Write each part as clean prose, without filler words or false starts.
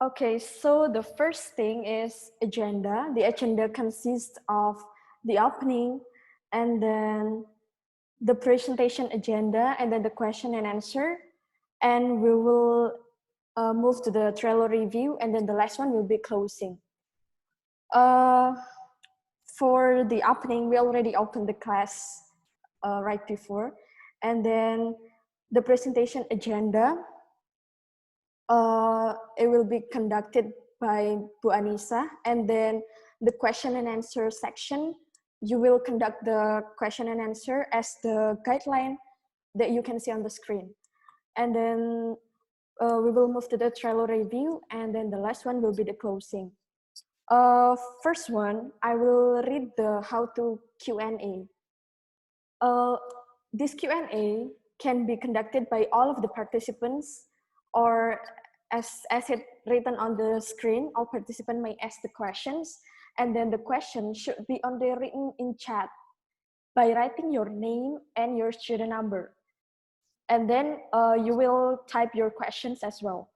Okay, so the first thing is agenda. The agenda consists of the opening and then the presentation agenda and then the question and answer. And we will move to the Trello review, and then the last one will be closing. For the opening, we already opened the class right before. And then the presentation agenda, it will be conducted by Bu Anisah. And then the question and answer section, you will conduct the question and answer as the guideline that you can see on the screen. And then we will move to the Trello review, and then the last one will be the closing. First one, I will read the how to Q&A. This Q&A can be conducted by all of the participants, or as it written on the screen, all participants may ask the questions, and then the question should be only written in chat by writing your name and your student number. And then you will type your questions as well.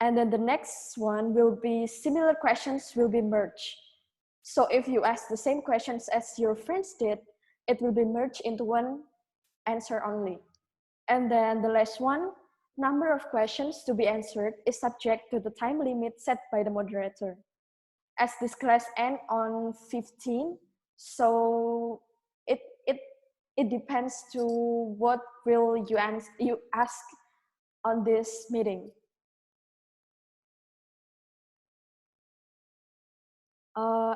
And then the next one will be similar questions will be merged. So if you ask the same questions as your friends did, it will be merged into one answer only. And then the last one, number of questions to be answered is subject to the time limit set by the moderator. As this class ends on 15, so it depends to what will you ask on this meeting.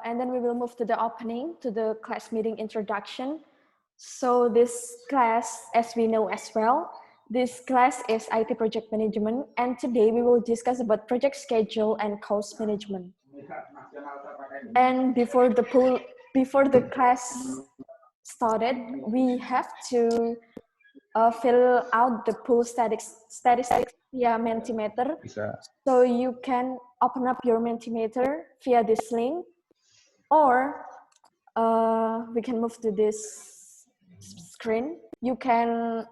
And then we will move to the opening, to the class meeting introduction. So this class, as we know as well, this class is IT project management, and today we will discuss about project schedule and cost management. And before the class started, we have to fill out the pool statistics via Mentimeter. So you can open up your Mentimeter via this link, or we can move to this screen. You can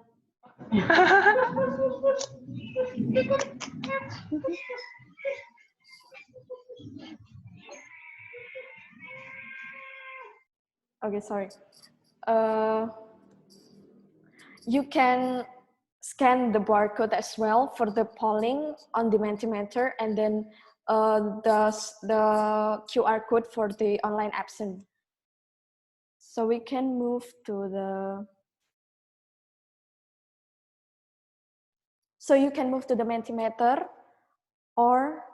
okay, sorry. You can scan the barcode as well for the polling on the Mentimeter, and then the QR code for the online absent. So we can move to the. So you can move to the Mentimeter, or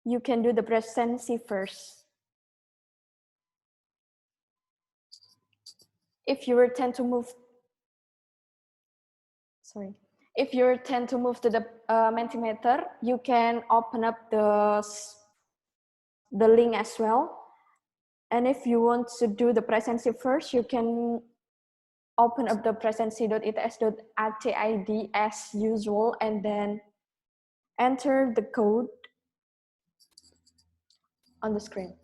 you can do the presency first. If you tend to move, if you tend to move to the Mentimeter, you can open up the link as well. And if you want to do the presency first, you can open up the presency.its.atid as usual, and then enter the code on the screen.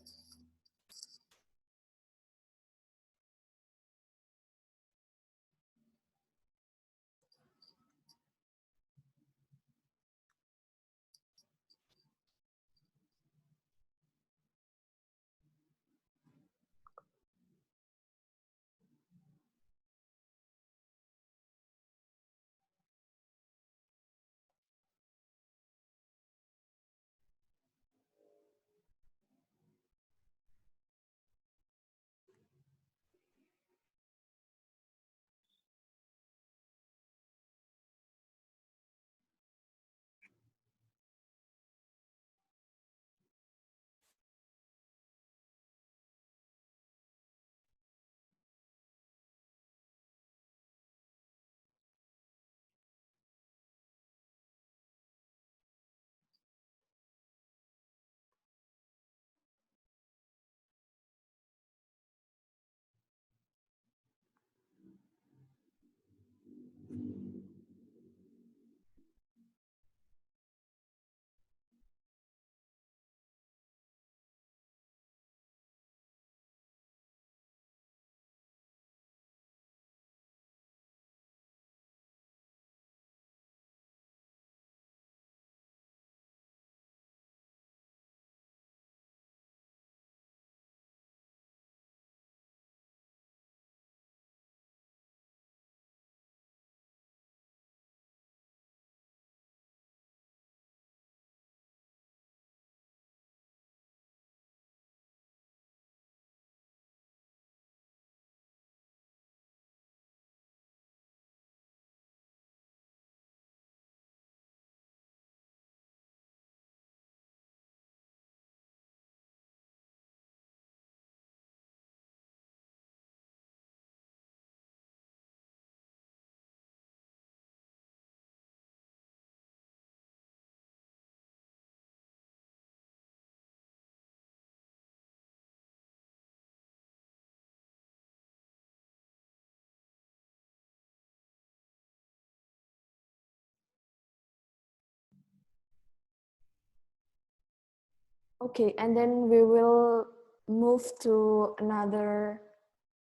Okay, and then we will move to another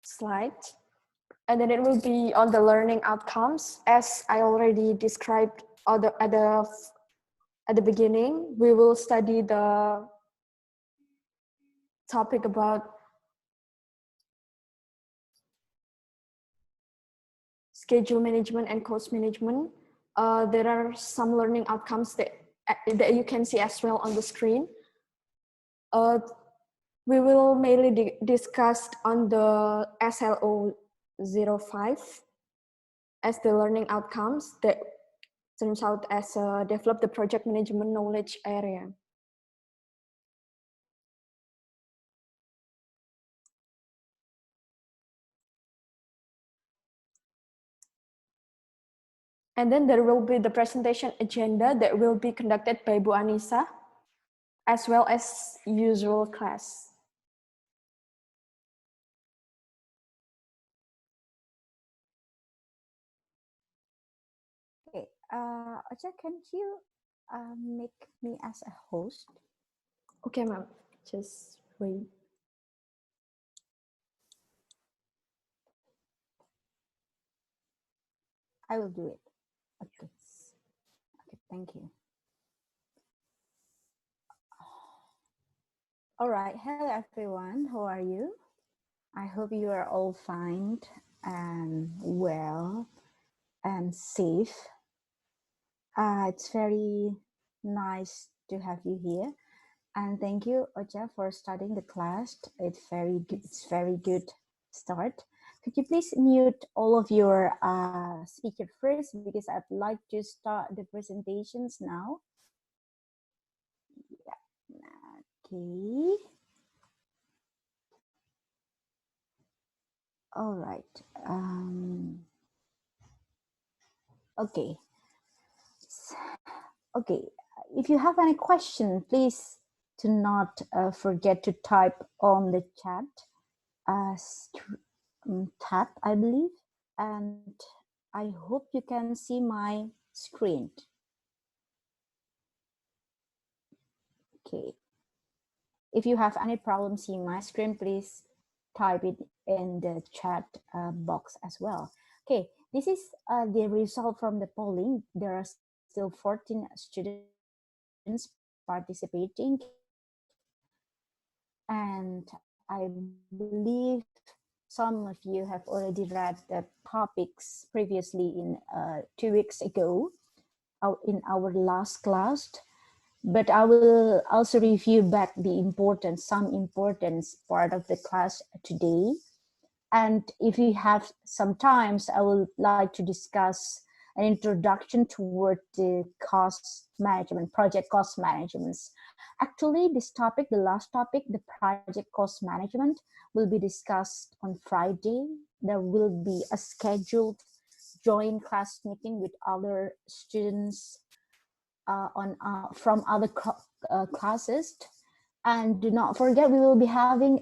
slide. And then it will be on the learning outcomes. As I already described at the beginning, we will study the topic about schedule management and cost management. There are some learning outcomes that you can see as well on the screen. We will mainly discuss on the SLO 05 as the learning outcomes that turns out as develop the project management knowledge area. And then there will be the presentation agenda that will be conducted by Bu Anisah, as well as usual class. Okay, Ocha, can you make me as a host? Okay, ma'am, just wait. I will do it. Okay. Okay, thank you. All right, hello everyone, how are you? I hope you are all fine and well and safe. It's very nice to have you here. And thank you, Ocha, for starting the class. It's very good start. Could you please mute all of your speaker first, because I'd like to start the presentations now. Yeah. Okay. All right. Okay. Okay. If you have any question, please do not forget to type on the chat. Tab, I believe, and I hope you can see my screen. Okay. If you have any problem seeing my screen, please type it in the chat box as well. Okay, this is the result from the polling. There are still 14 students participating, and I believe some of you have already read the topics previously in 2 weeks ago in our last class, but I will also review back some importance part of the class today. And if you have some times, I would like to discuss an introduction toward the cost management, project cost management. Actually, this topic, the last topic, the project cost management, will be discussed on Friday. There will be a scheduled joint class meeting with other students from other classes. And do not forget, we will be having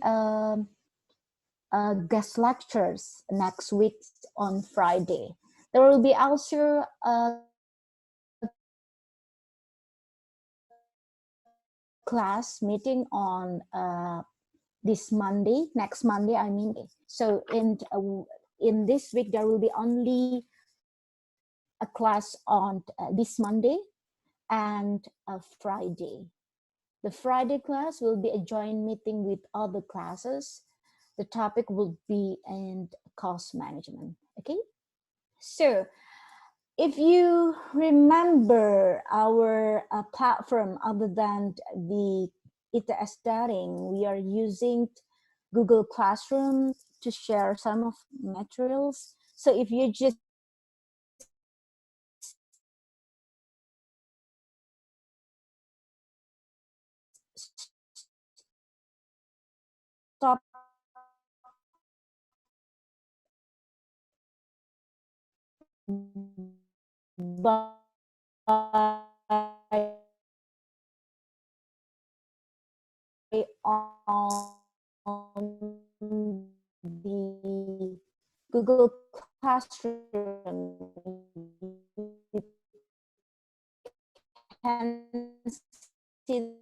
guest lectures next week on Friday. There will be also a class meeting on this Monday, next Monday, I mean. So in this week, there will be only a class on this Monday and a Friday. The Friday class will be a joint meeting with other classes. The topic will be in cost management, okay? So if you remember our platform other than the ITSDaring, we are using Google Classroom to share some of materials. So if you just stop by on the Google Classroom, you can see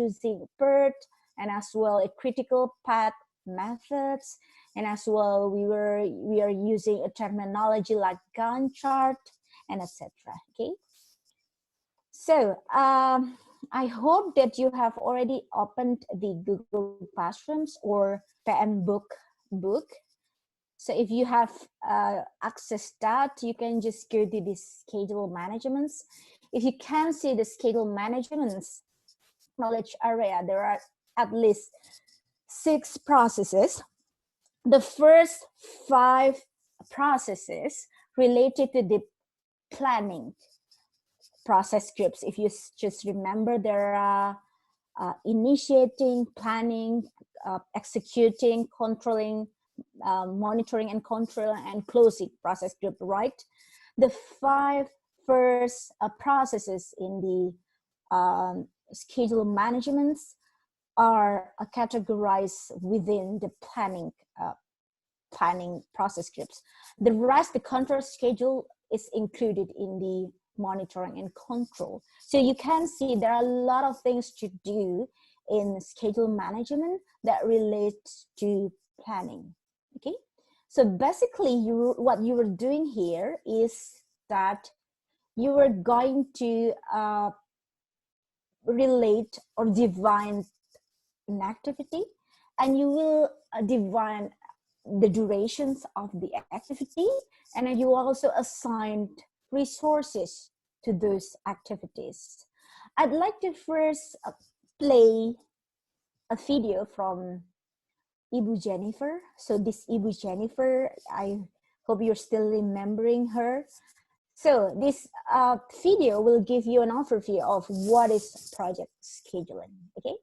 using Pert, and as well a critical path methods, and as well we are using a terminology like Gantt chart and etc. Okay, so I hope that you have already opened the Google Classrooms or PMBOK book. So if you have access that, you can just go to the schedule managements. If you can see the schedule managements knowledge area, there are at least 6 processes. The first 5 processes related to the planning process groups. If you just remember, there are initiating, planning, executing, controlling, monitoring and control, and closing process group, right? The 5 first processes in the schedule managements are categorized within the planning process groups. The rest, the control schedule, is included in the monitoring and control. So you can see there are a lot of things to do in schedule management that relates to planning. Okay, so basically what you were doing here is that you were going to relate or define an activity, and you will define the durations of the activity, and then you also assign resources to those activities. I'd like to first play a video from Ibu Jennifer. So this Ibu Jennifer, I hope you're still remembering her. So this video will give you an overview of what is project scheduling, okay?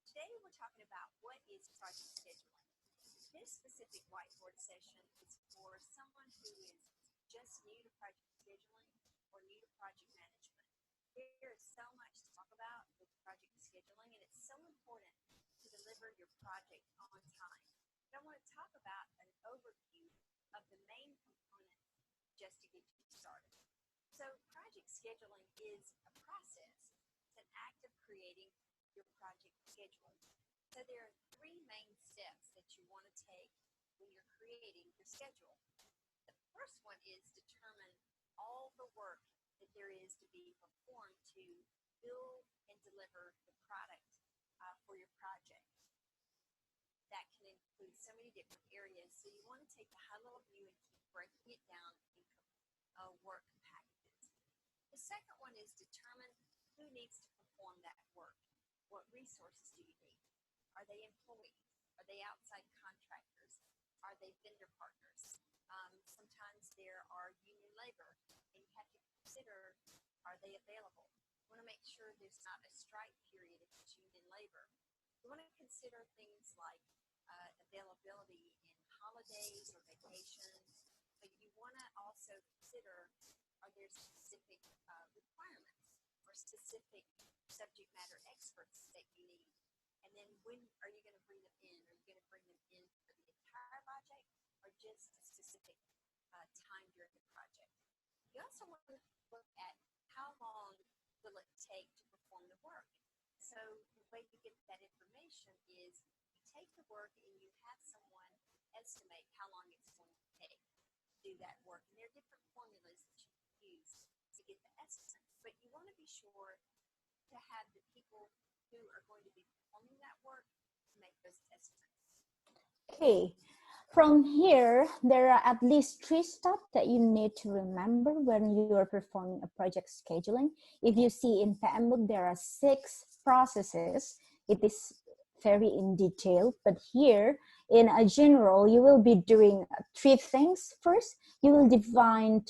Today we're talking about what is project scheduling. This specific whiteboard session is for someone who is just new to project scheduling or new to project management. There is so much to talk about with project scheduling, and it's so important to deliver your project on time. But I want to talk about an overview of the main components just to get you started. So project scheduling is a process. It's an act of creating your project schedule. So there are 3 main steps that you want to take when you're creating your schedule. The first one is determine all the work that there is to be performed to build and deliver the product for your project. That can include so many different areas. So you want to take the high-level view and keep breaking it down in work packages. The second one is determine who needs to perform that work. What resources do you need? Are they employees? Are they outside contractors? Are they vendor partners? Sometimes there are union labor, and you have to consider, are they available? You want to make sure there's not a strike period if it's union labor. You want to consider things like availability in holidays or vacations, but you want to also consider, are there specific requirements or specific subject matter experts that you need? And then when are you going to bring them in? Are you going to bring them in for the entire project or just a specific time during the project? You also want to look at how long will it take to perform the work. So the way you get that information is you take the work and you have someone estimate how long it's going to take to do that work. And there are different formulas that you can use to get the estimate. But you want to be sure to have the people who are going to be performing that work to make those estimates. Okay, from here, there are at least 3 steps that you need to remember when you are performing a project scheduling. If you see in PMBOK, there are 6 processes. It is very in detail, but here in a general, you will be doing 3 things. First, you will define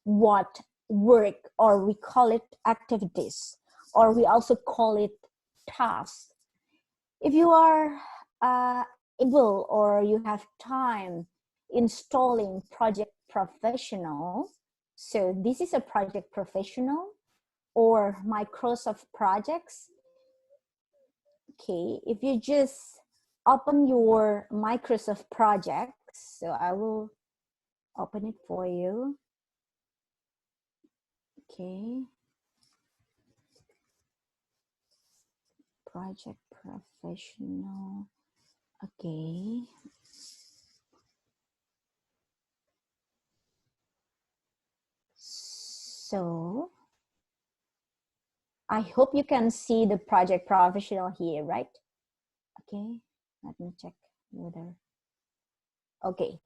what work, or we call it activities, or we also call it tasks. If you are able or you have time installing project professional, so this is a project professional or Microsoft projects. Okay, if you just open your Microsoft projects. So I will open it for you. Okay. Project professional. Okay. So I hope you can see the project professional here, right? Okay, let me check whether. Okay,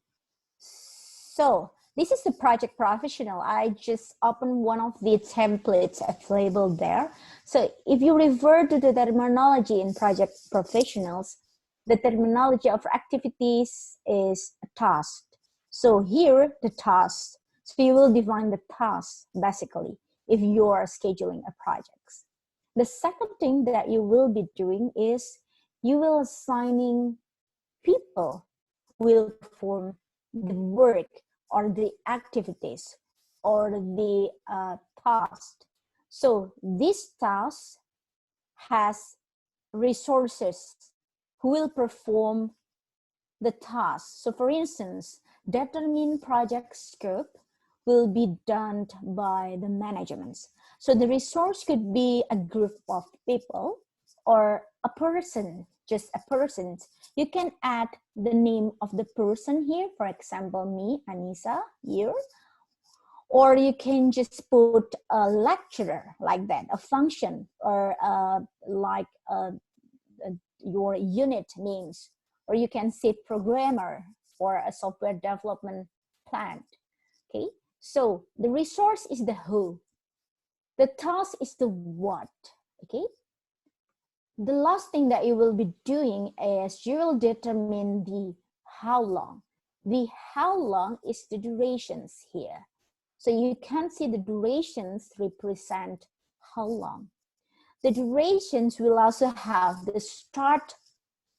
so this is the project professional. I just opened one of the templates available there. So if you refer to the terminology in project professionals, the terminology of activities is a task. So here, the task. So you will define the task basically if you are scheduling a project. The second thing that you will be doing is you will assigning people who will perform the work or the activities or the task. So this task has resources who will perform the task. So for instance, determine project scope will be done by the management. So the resource could be a group of people or a person, just a person. You can add the name of the person here, for example, me, Anisah, here. Or you can just put a lecturer like that, a function, or your unit names, or you can say programmer or a software development plant. Okay, so the resource is the who, the task is the what. Okay, the last thing that you will be doing is you will determine the how long. The how long is the durations here. So you can see the durations represent how long. The durations will also have the start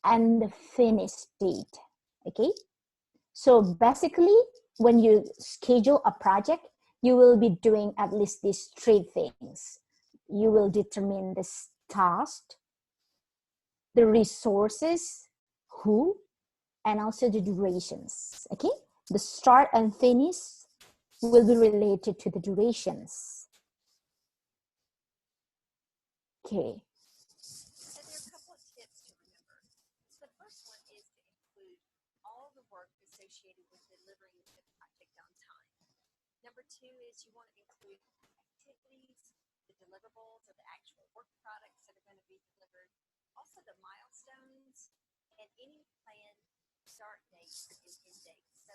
and the finish date. Okay, so basically when you schedule a project, you will be doing at least these three things. You will determine the task, the resources, who, and also the durations. Okay, the start and finish will be related to the durations. Okay. So there are a couple of tips to remember. So the first one is to include all the work associated with delivering the project on time. Number two is you want to include activities, the deliverables, or the actual work products that are going to be delivered, also the milestones, and any planned start dates and end dates. So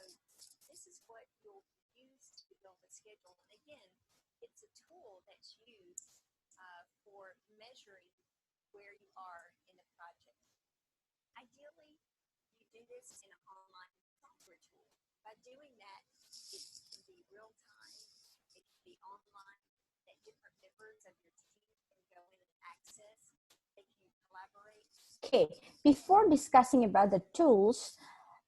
this is what you'll use to build a schedule. And again, it's a tool that's used for measuring where you are in the project. Ideally, you do this in an online software tool. By doing that, it can be real time, it can be online, that different members of your team can go in and access, they can collaborate. Okay, before discussing about the tools,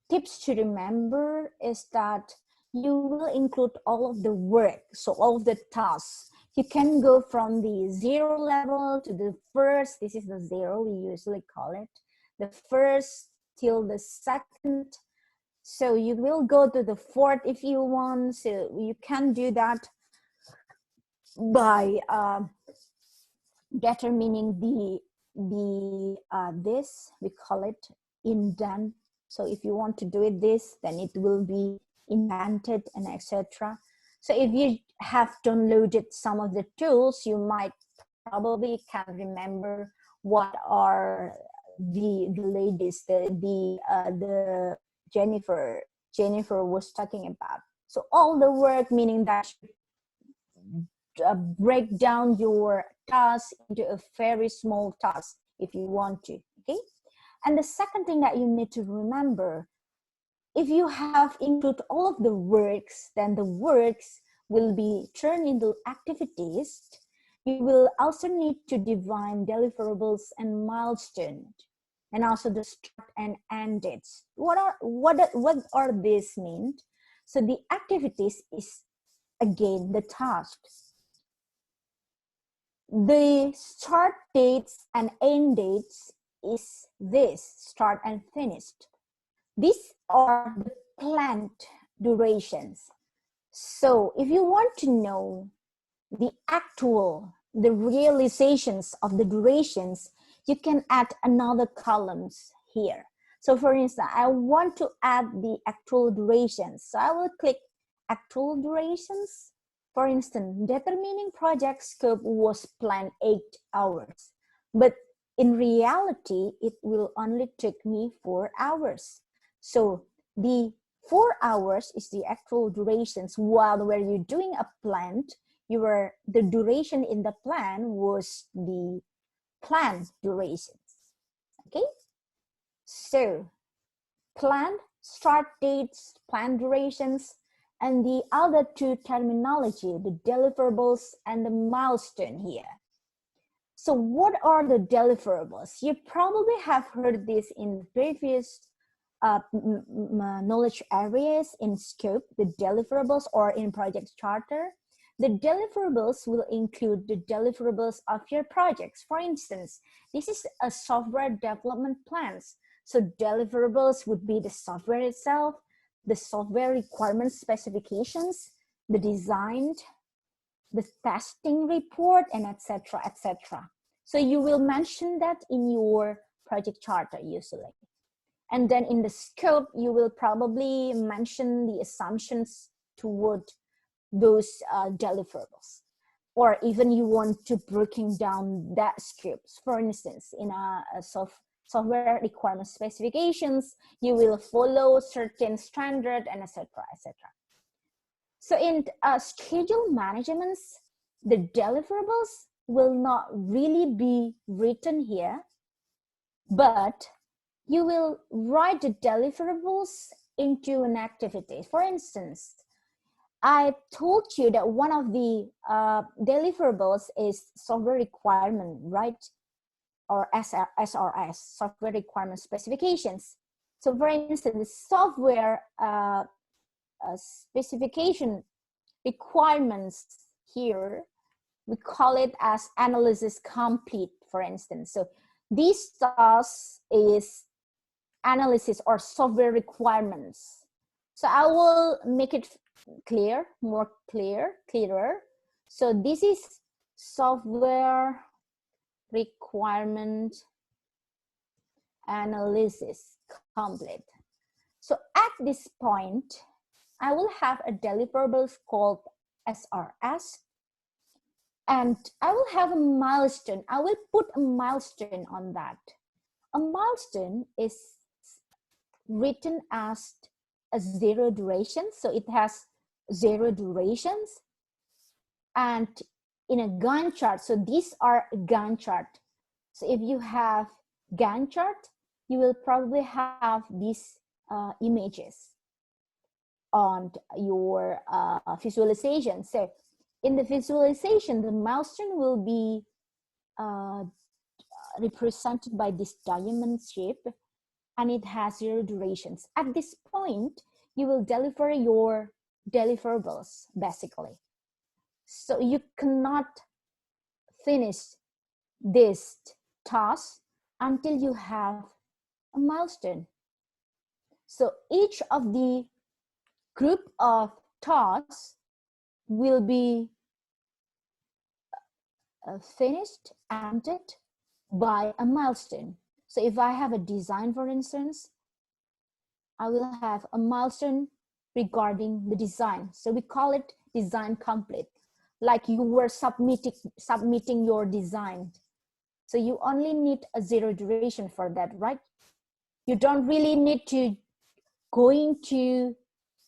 tips to remember is that you will include all of the work, so all of the tasks. You can go from the 0 level to the first, this is the 0, we usually call it, the first till the second. So you will go to the 4th if you want, so you can do that by determining this, we call it indent. So if you want to do it this, then it will be indented and etc. So if you have downloaded some of the tools, you might probably can remember what are the ladies, the Jennifer was talking about. So all the work, meaning that break down your task into a very small task if you want to. Okay, and the second thing that you need to remember, if you have include all of the works, then the works will be turned into activities. You will also need to define deliverables and milestones, and also the start and end dates. What are these mean? So the activities is again the tasks. The start dates and end dates is this, start and finished. These are the planned durations. So if you want to know the realizations of the durations, you can add another columns here. So for instance, I want to add the actual durations. So I will click actual durations. For instance, determining project scope was planned 8 hours, but in reality, it will only take me 4 hours. So the 4 hours is the actual durations, while where you're doing a plan, the duration in the plan was the planned durations. Okay, so planned start dates, planned durations, and the other two terminology, the deliverables and the milestone here. So what are the deliverables? You probably have heard this in previous knowledge areas in scope, the deliverables, or in project charter. The deliverables will include the deliverables of your projects. For instance, this is a software development plans. So deliverables would be the software itself, the software requirement specifications, the design, the testing report, and etc., etc. So you will mention that in your project charter usually. And then in the scope, you will probably mention the assumptions toward those deliverables. Or even you want to breaking down that scopes. For instance, in a software requirement specifications, you will follow certain standard and etc., etc. So in schedule management, the deliverables will not really be written here, but you will write the deliverables into an activity. For instance, I told you that one of the deliverables is software requirement, right? Or SRS, software requirement specifications. So for instance, software specification requirements here, we call it as analysis complete, for instance. So this task is analysis or software requirements. So I will make it clear, clearer. So this is software requirement analysis complete. So at this point, I will have a deliverable called SRS, and I will have a milestone. I will put a milestone on that. A milestone is written as a 0 duration, so it has 0 durations. And in a Gantt chart, so these are Gantt chart. So if you have Gantt chart, you will probably have these images on your visualization. So in the visualization, the milestone will be represented by this diamond shape, and it has 0 durations. At this point, you will deliver your deliverables, basically. So you cannot finish this task until you have a milestone. So each of the group of tasks will be finished, ended by a milestone. So if I have a design, for instance, I will have a milestone regarding the design. So we call it design complete, like you were submitting your design. So you only need a 0 duration for that, right? You don't really need to going to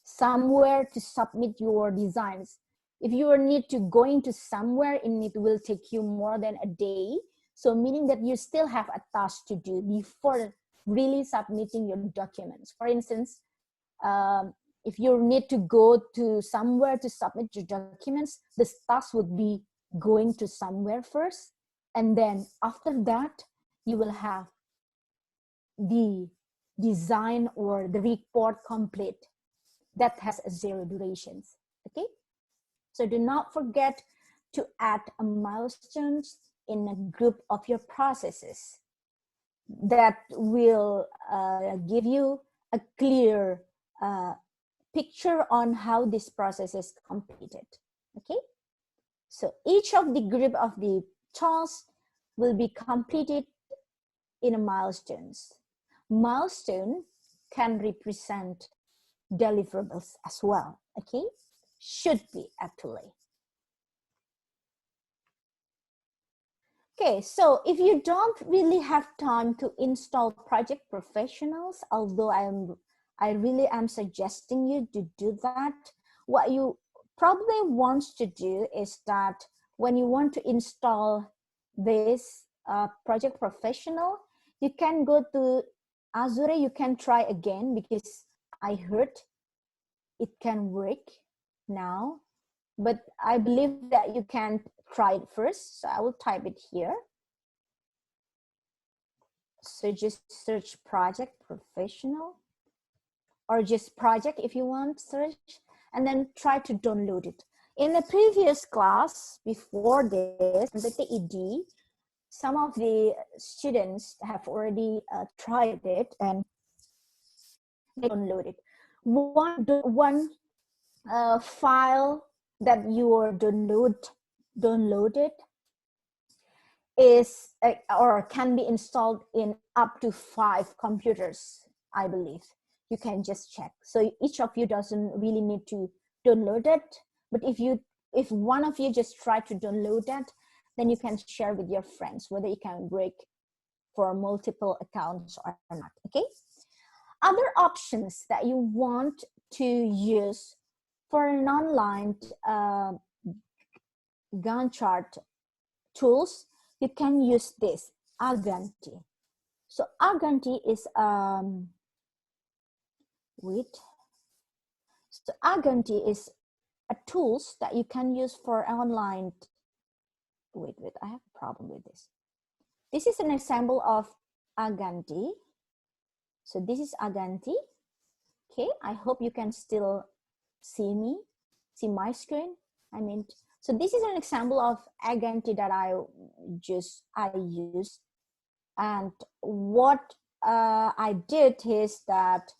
somewhere to submit your designs. If you need to going to somewhere, and it will take you more than a day. So meaning that you still have a task to do before really submitting your documents. For instance, if you need to go to somewhere to submit your documents, this task would be going to somewhere first. And then after that, you will have the design or the report complete that has a 0 durations. Okay, so do not forget to add a milestones in a group of your processes. that will give you a clear picture on how this process is completed. Okay, so each of the group of the tasks will be completed in a milestones. Milestone can represent deliverables as well. Okay, should be actually. Okay, so if you don't really have time to install project professionals, although I really am suggesting you to do that, what you probably want to do is that when you want to install this project professional, you can go to Azure, you can try again because I heard it can work now, but I believe that you can try it first. So I will type it here. So just search project professional or just project if you want, search, and then try to download it. In the previous class before this, the TED, some of the students have already tried it and they downloaded. One file that you are downloaded is or can be installed in up to 5 computers, I believe. You can just check. So each of you doesn't really need to download it, but if one of you just try to download that, then you can share with your friends whether it can work for multiple accounts or not. Okay, other options that you want to use for an online Gantt chart tools, you can use this Agantty. So Agantty is So Agantty is a tools that you can use for online. I have a problem with this. This is an example of Agantty. So this is Agantty. Okay, I hope you can still see my screen. So this is an example of Agantty that I use. And what I did is that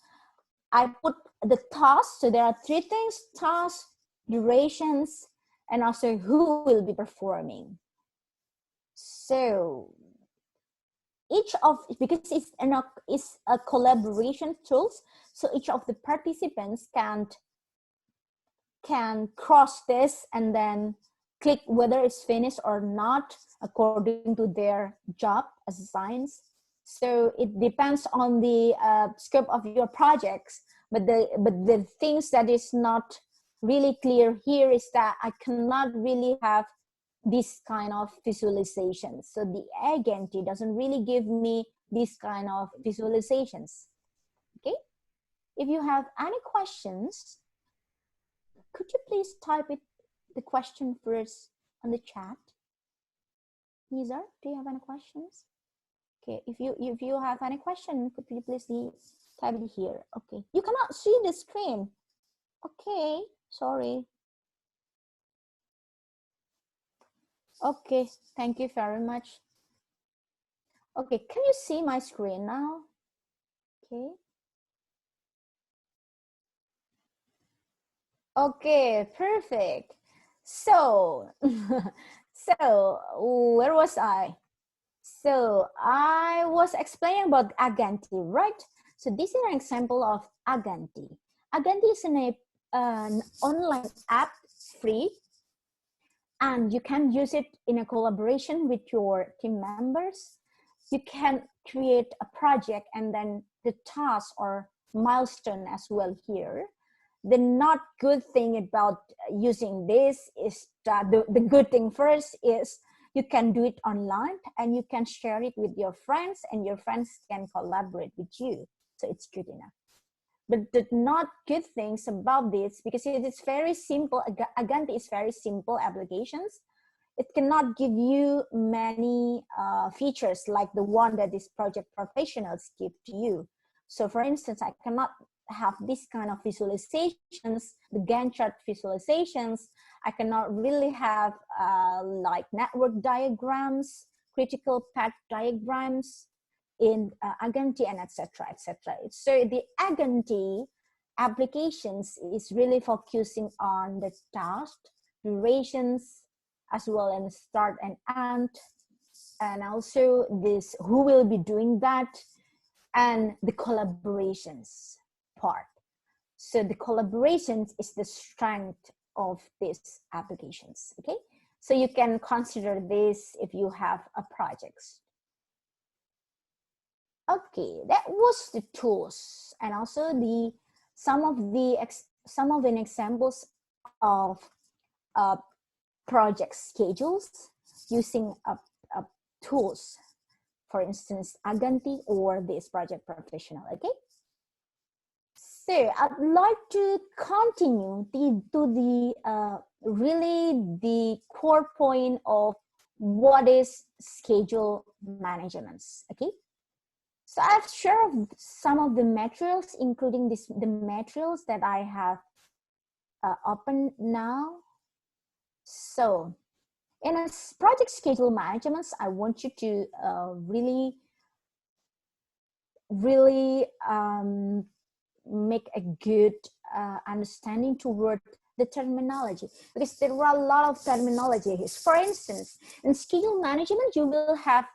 I put the tasks. So there are 3 things: tasks, durations, and also who will be performing. So because it's a collaboration tools, so each of the participants can cross this and then click whether it's finished or not according to their job assigns. So it depends on the scope of your projects, but the things that is not really clear here is that I cannot really have this kind of visualizations. So the Agantty doesn't really give me this kind of visualizations. Okay, if you have any questions, could you please type the question first on the chat? Nizar, do you have any questions? Okay, if you have any question, could you please type it here? Okay, you cannot see the screen. Okay, sorry. Okay, thank you very much. Okay, can you see my screen now? Okay. Okay, perfect. So, where was I? So I was explaining about Agantty, right? So this is an example of Agantty. Agantty is an online app, free, and you can use it in a collaboration with your team members. You can create a project and then the task or milestone as well here. The not good thing about using this is that the good thing first is you can do it online and you can share it with your friends and your friends can collaborate with you. So it's good enough. But the not good things about this, because it is very simple, Agantty is very simple applications. It cannot give you many features like the one that these project professionals give to you. So for instance, I cannot have this kind of visualizations, the Gantt chart visualizations. I cannot really have like network diagrams, critical path diagrams. in Agantty and etc. etc. So the Agantty applications is really focusing on the task, durations, as well as start and end, and also this who will be doing that, and the collaborations part. So the collaborations is the strength of these applications, okay? So you can consider this if you have a project. Okay, that was the tools, and also the some of the examples of project schedules using tools, for instance, Agantty or this project professional. Okay, so I'd like to continue to the really the core point of what is schedule management. Okay. So I've shared some of the materials, including the materials that I have open now. So in a project schedule management, I want you to really make a good understanding toward the terminology, because there are a lot of terminology here. For instance, in schedule management, you will have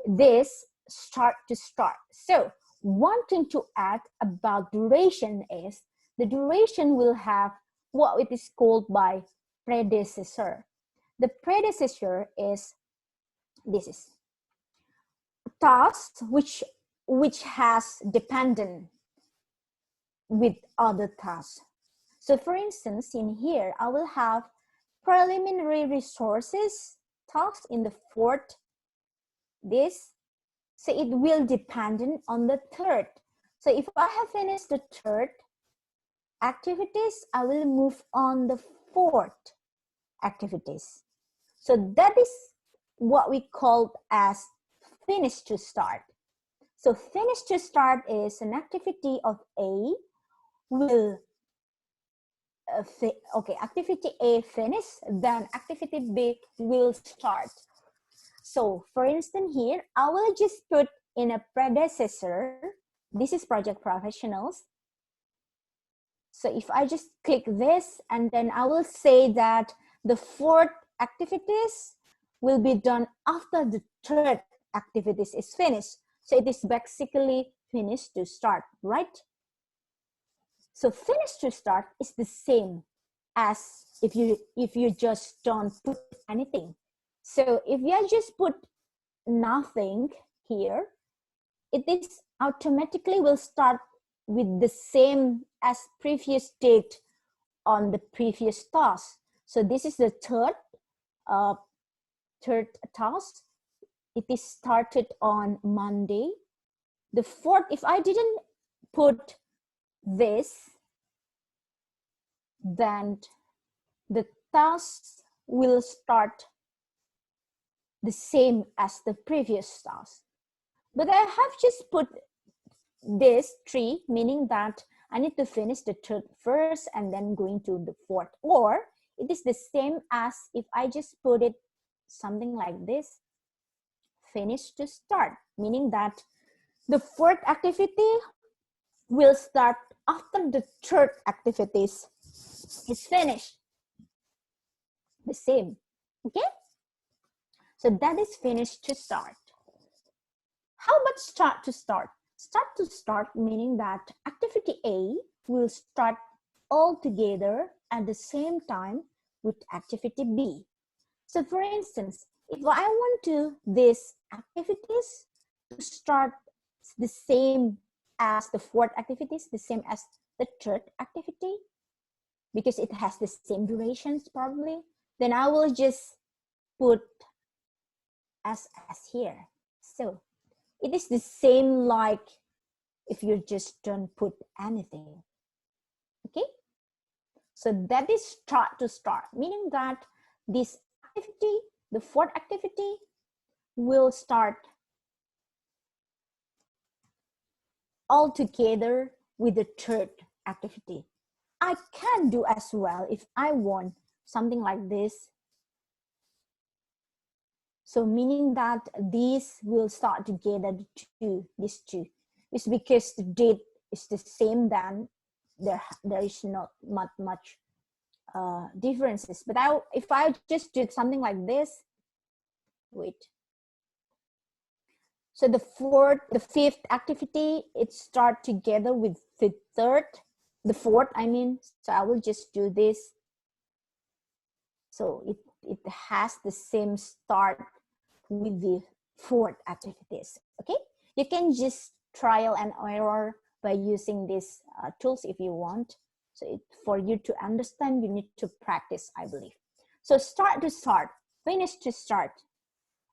this start to start. So one thing to add about duration is the duration will have what it is called by predecessor. The predecessor is this is task which has dependent with other tasks. So for instance, in here I will have preliminary resources task in the fourth this. So it will dependent on the third. So if I have finished the third activities, I will move on the fourth activities. So that is what we call as finish to start. So finish to start is an activity of A will activity A finish, then activity B will start. So for instance here, I will just put in a predecessor, this is project professionals. So if I just click this, and then I will say that the fourth activities will be done after the third activities is finished. So it is basically finish to start, right? So finish to start is the same as if you just don't put anything. So if you just put nothing here, it is automatically will start with the same as previous date on the previous task. So this is the third task. It is started on Monday. The fourth, if I didn't put this, then the task will start the same as the previous task. But I have just put this 3, meaning that I need to finish the third first and then going to the fourth. Or it is the same as if I just put it something like this, finish to start, meaning that the fourth activity will start after the third activities is finished. The same, okay? So that is finish to start. How about start to start? Start to start meaning that activity A will start all together at the same time with activity B. So for instance, if I want to these activities to start the same as the fourth activities, the same as the third activity, because it has the same durations probably, then I will just put as here. So it is the same like if you just don't put anything, okay? So that is start to start, meaning that this activity, the fourth activity, will start all together with the third activity. I can do as well if I want something like this. So meaning that these will start together, these two. It's because the date is the same, then there is not much differences. But if I just did something like this, wait. So the fifth activity, it start together with the fourth, I mean. So I will just do this. So it has the same start with the fourth activities. Okay, you can just trial and error by using these tools if you want. So for you to understand, you need to practice, I believe. So start to start, finish to start.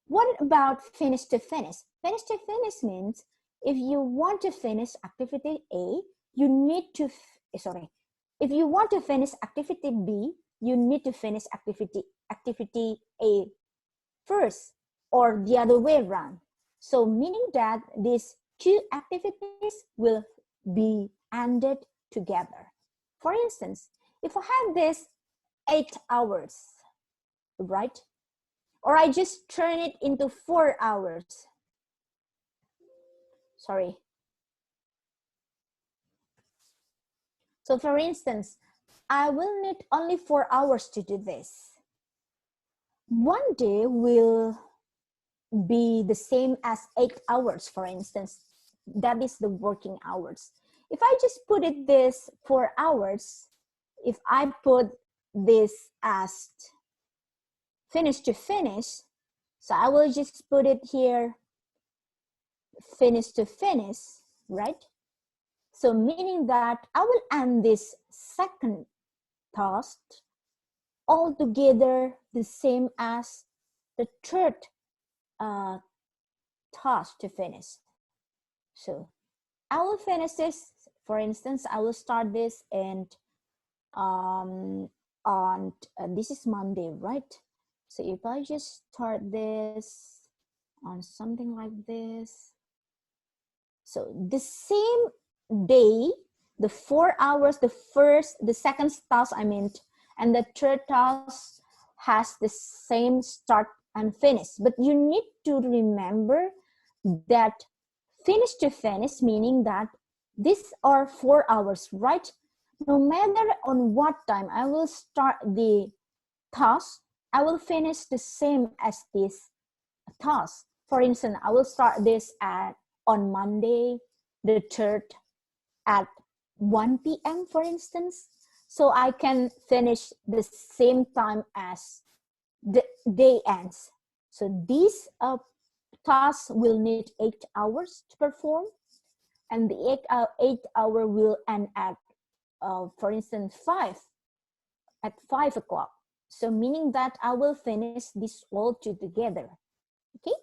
What about finish to finish? Finish to finish means if you want to finish activity A, you need to, if you want to finish activity B, you need to finish activity A first, or the other way around. So meaning that these two activities will be ended together. For instance, if I have this 8 hours, right? Or I just turn it into 4 hours. Sorry. So for instance, I will need only 4 hours to do this. One day will be the same as 8 hours, for instance. That is the working hours. If I just put it this 4 hours, if I put this as finish to finish, so I will just put it here, finish to finish, right? So meaning that I will end this second task altogether the same as the third task to finish. So I will finish this. For instance, I will start this and this is Monday, right? So if I just start this on something like this, so the same day, the 4 hours, the second task I meant, and the third task has the same start and finish. But you need to remember that finish to finish, meaning that these are 4 hours, right? No matter on what time I will start the task, I will finish the same as this task. For instance, I will start this on Monday, the 3rd at 1 p.m., for instance. So I can finish the same time as the day ends. So these tasks will need 8 hours to perform, and the 8 hour will end at, for instance, 5 o'clock. So meaning that I will finish this all together. Okay,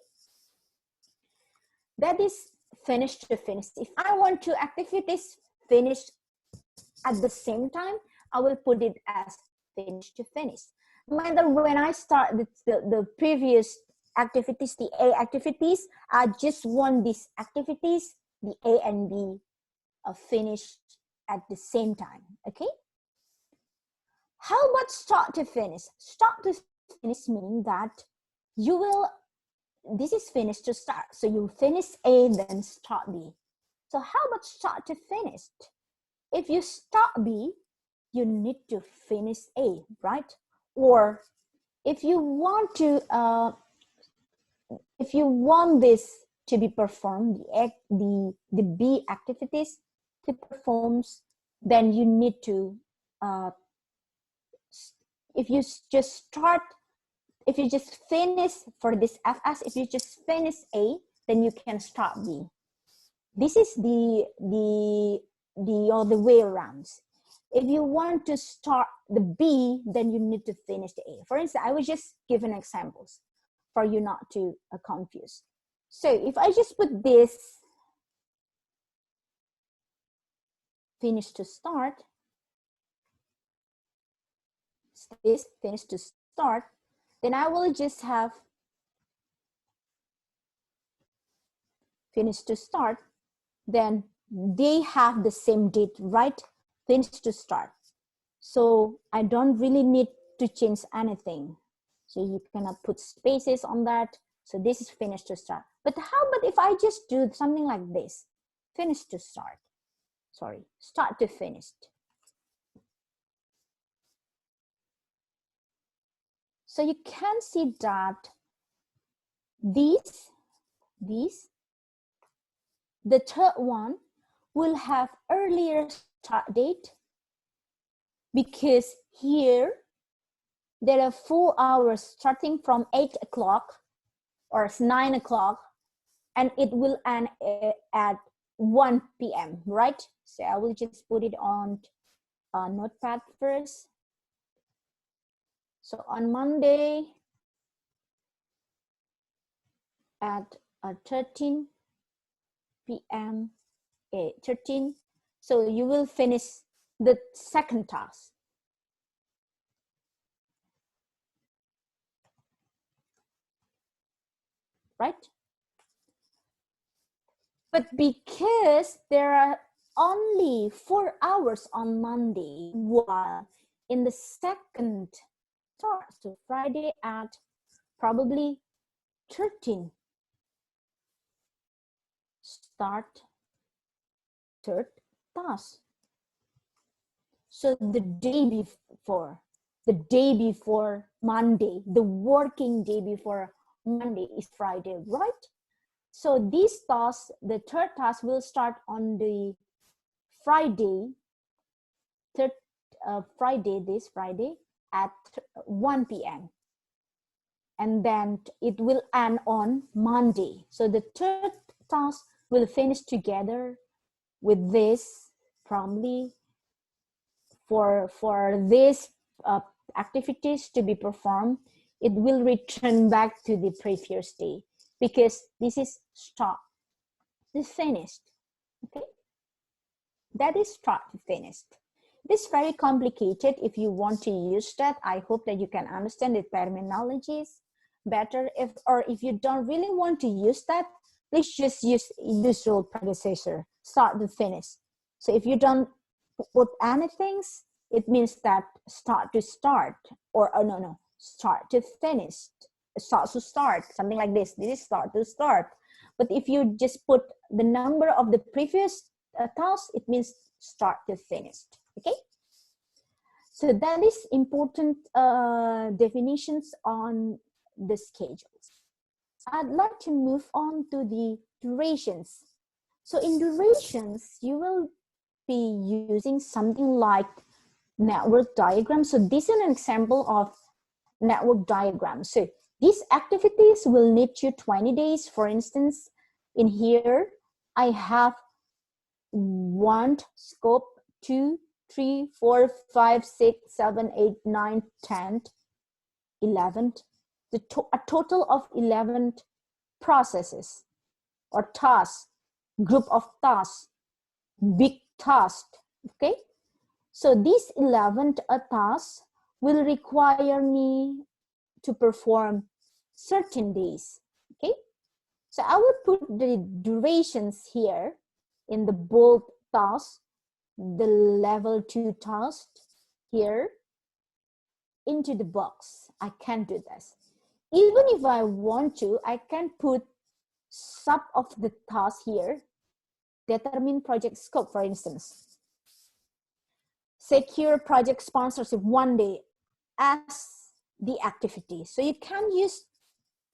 that is finish to finish. If I want to activities finish at the same time, I will put it as finish to finish. No matter when I start the previous activities, the A activities, I just want these activities, the A and B, finished at the same time. Okay. How about start to finish? Start to finish meaning that you will, this is finish to start. So you finish A, then start B. So how about start to finish? If you start B, you need to finish A, right? Or if you want to, if you want this to be performed, the B activities to perform, then you need to, if you just finish for this FS, if you just finish A, then you can start B. This is the other way around. If you want to start the B, then you need to finish the A. For instance, I will just give an examples for you not to confuse. So if I just put this finish to start, this finish to start, then I will just have finish to start, then they have the same date, right? Finish to start. So I don't really need to change anything. So you cannot put spaces on that. So this is finish to start. But how about if I just do something like this? Finish to start. Sorry, start to finish. So you can see that these, the third one will have earlier start date, because here there are 4 hours starting from 8 o'clock or 9 o'clock, and it will end at 1 p.m., right? So I will just put it on Notepad first. So on Monday at 13 p.m. 13, so you will finish the second task. Right? But because there are only 4 hours on Monday, while in the second task, so Friday at probably 13, start third task. So the day before Monday, the working day before Monday is Friday, right? So this task, the third task will start on the Friday, this Friday at 1 p.m. And then it will end on Monday. So the third task will finish together with this, probably for these activities to be performed, it will return back to the previous day, because this is start to finished. Okay, that is start to finished. This is very complicated. If you want to use that, I hope that you can understand the terminologies better. If you don't really want to use that, please just use usual predecessor, start to finish. So if you don't put anything, it means that start to start, or oh, no, start to finish, start to start, something like this. This is start to start. But if you just put the number of the previous task, it means start to finished. Okay, so that is important definitions on the schedules. I'd like to move on to the durations. So in durations, you will be using something like network diagram. So this is an example of network diagram. So these activities will need you 20 days. For instance, in here, I have 1 scope, 2, 3, 4, 5, 6, 7, 8, 9, 10, 11, a total of 11 processes or tasks, group of tasks, big task. Okay, so these 11 tasks will require me to perform certain days. Okay, so I will put the durations here in the bold task, the level 2 task here into the box. I can do this. Even if I want to, I can put sub of the task here. Determine project scope, for instance. Secure project sponsorship 1 day as the activity. So you can use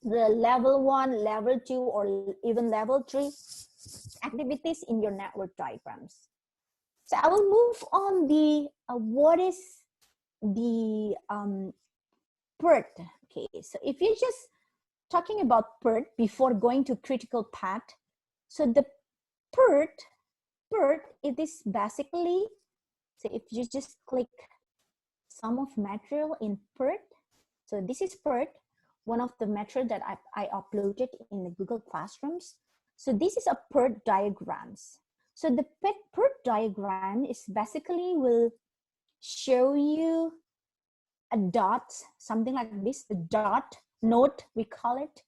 the level 1, level 2, or even level 3 activities in your network diagrams. So I will move on the what is the Pert. Okay, so if you're just talking about Pert before going to critical path, so the Pert, it is basically, so if you just click sum of material in Pert, so this is Pert, one of the material that I uploaded in the Google Classrooms. So this is a Pert diagrams. So the Pert diagram is basically will show you a dot, something like this, the dot node, we call it,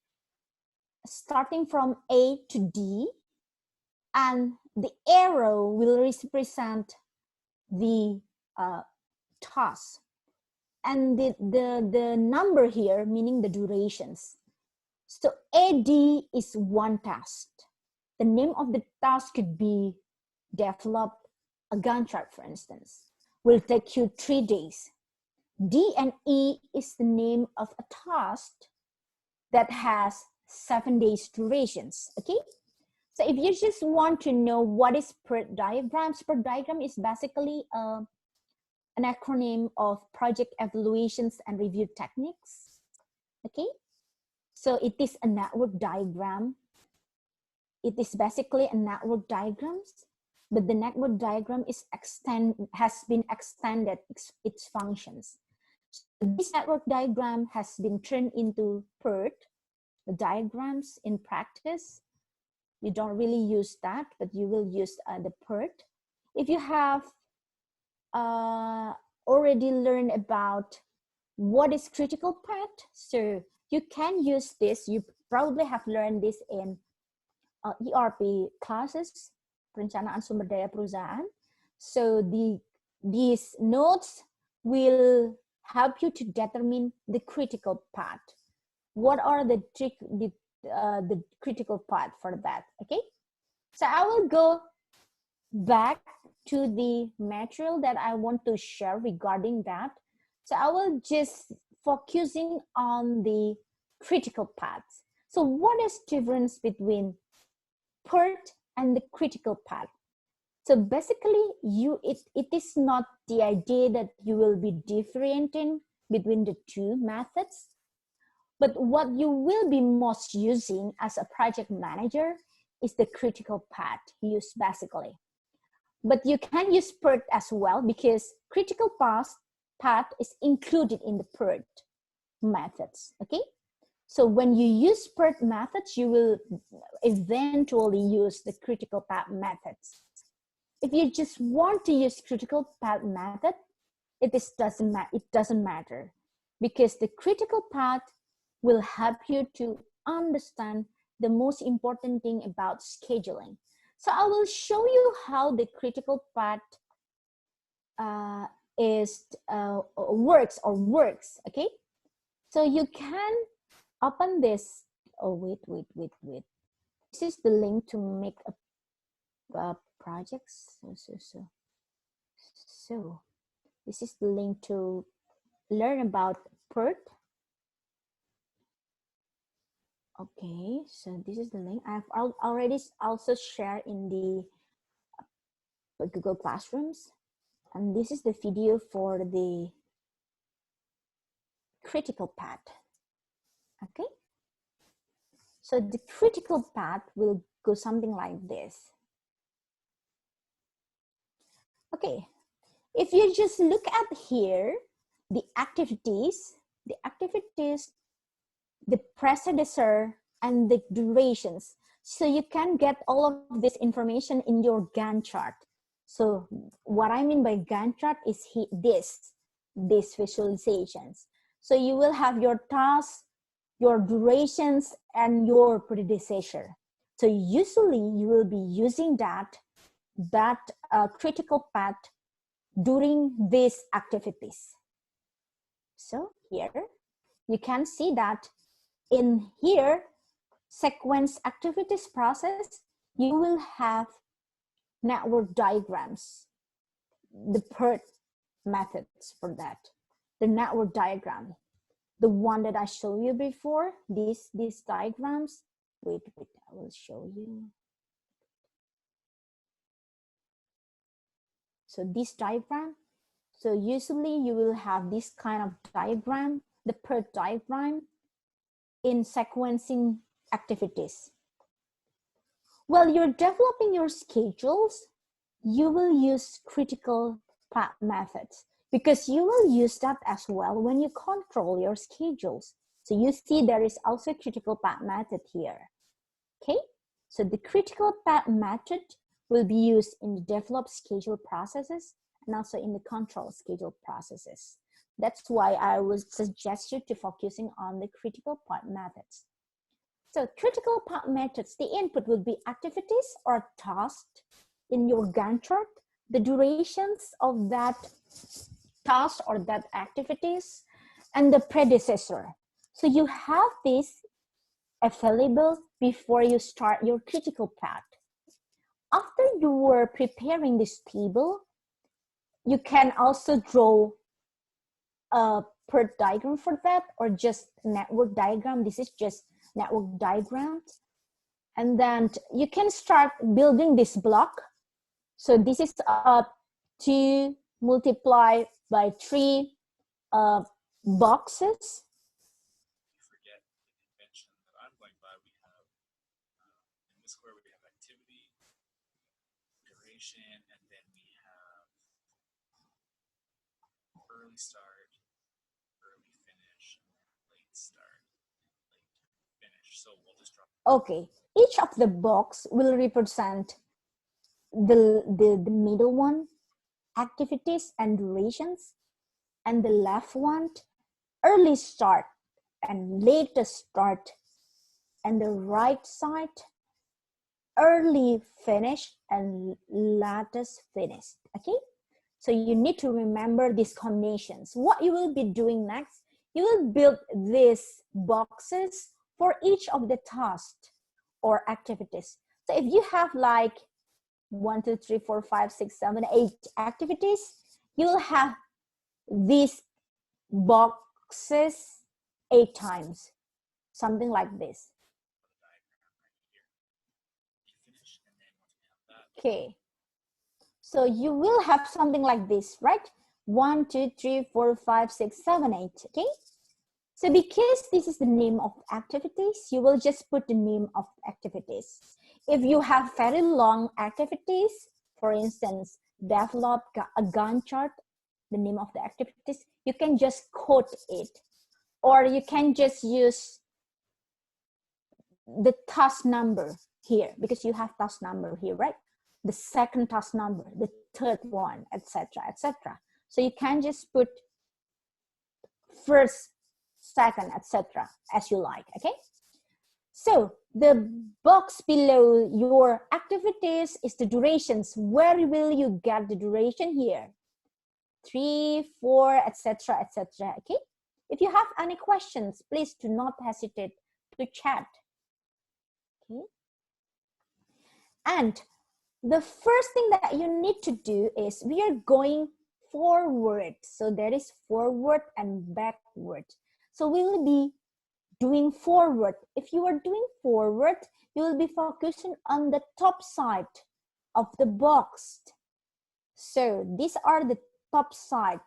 starting from A to D, and the arrow will represent the task, and the number here meaning the durations. So AD is one task. The name of the task could be develop a Gantt chart, for instance. Will take you 3 days. D and E is the name of a task that has 7 days durations, okay? So if you just want to know what is Pert diagrams, Pert diagram is basically an acronym of project evaluations and review techniques, okay? So it is a network diagram. It is basically a network diagrams, but the network diagram has been extended its functions. So this network diagram has been turned into Pert, the diagrams in practice. You don't really use that, but you will use the Pert. If you have already learned about what is critical path, so you can use this. You probably have learned this in ERP classes, perencanaan sumber daya perusahaan. So these notes will help you to determine the critical path. What are the critical path for that? Okay, so I will go back to the material that I want to share regarding that. So I will just focusing on the critical paths. So what is difference between Pert and the critical path? So basically, it is not the idea that you will be differentiating between the two methods, but what you will be most using as a project manager is the critical path used basically. But you can use Pert as well because critical path is included in the Pert methods, okay? So when you use Pert methods, you will eventually use the critical path methods. If you just want to use critical path method, it doesn't matter because the critical path will help you to understand the most important thing about scheduling. So I will show you how the critical path works, okay? So you can open this. Oh, wait. This is the link to make a projects. So this is the link to learn about Pert. Okay, so this is the link. I've already also shared in the Google Classrooms. And this is the video for the critical path. Okay. So the critical path will go something like this. Okay. If you just look at here, the activities, the predecessor, and the durations. So you can get all of this information in your Gantt chart. So what I mean by Gantt chart is these visualizations. So you will have your tasks, your durations, and your predecessor. So usually you will be using that critical path during these activities. So here you can see that in here, sequence activities process, you will have network diagrams, the Pert methods for that, the network diagram, the one that I showed you before, these diagrams. Wait, I will show you. So this diagram, so usually you will have this kind of diagram, the Pert diagram in sequencing activities. While you're developing your schedules, you will use critical path methods because you will use that as well when you control your schedules. So you see there is also a critical path method here. Okay, so the critical path method will be used in the develop schedule processes and also in the control schedule processes. That's why I would suggest you to focusing on the critical path methods. So critical path methods, the input will be activities or tasks in your Gantt chart, the durations of that task or that activities, and the predecessor. So you have this available before you start your critical path. After you were preparing this table, you can also draw a Pert diagram for that, or just network diagram. This is just network diagram. And then you can start building this block. So this is 2 multiplied by 3 boxes. Forget the convention that I'm going by. We have in this square we have activity, duration, and then we have early start, early finish, late start, late finish. So we'll just drop. Okay, each of the box will represent the middle one, activities and durations, and the left one, early start and latest start, and the right side, early finish and latest finish. Okay, so you need to remember these combinations. What you will be doing next, you will build these boxes for each of the tasks or activities. So if you have like 1, 2, 3, 4, 5, 6, 7, 8 activities, you will have these boxes 8 times, something like this. Okay, so you will have something like this, right? 1, 2, 3, 4, 5, 6, 7, 8. Okay, so because this is the name of activities, you will just put the name of activities. If you have very long activities, for instance, develop a Gantt chart, the name of the activities, you can just quote it, or you can just use the task number here, because you have task number here, right? The second task number, the third one, etc., etc. So you can just put first, second, etc., as you like. Okay, so the box below your activities is the durations. Where will you get the duration here? 3, 4, etc., etc. Okay, if you have any questions, please do not hesitate to chat. Okay, and the first thing that you need to do is we are going forward. So there is forward and backward. So we will be doing forward. If you are doing forward, you will be focusing on the top side of the box. So these are the top side.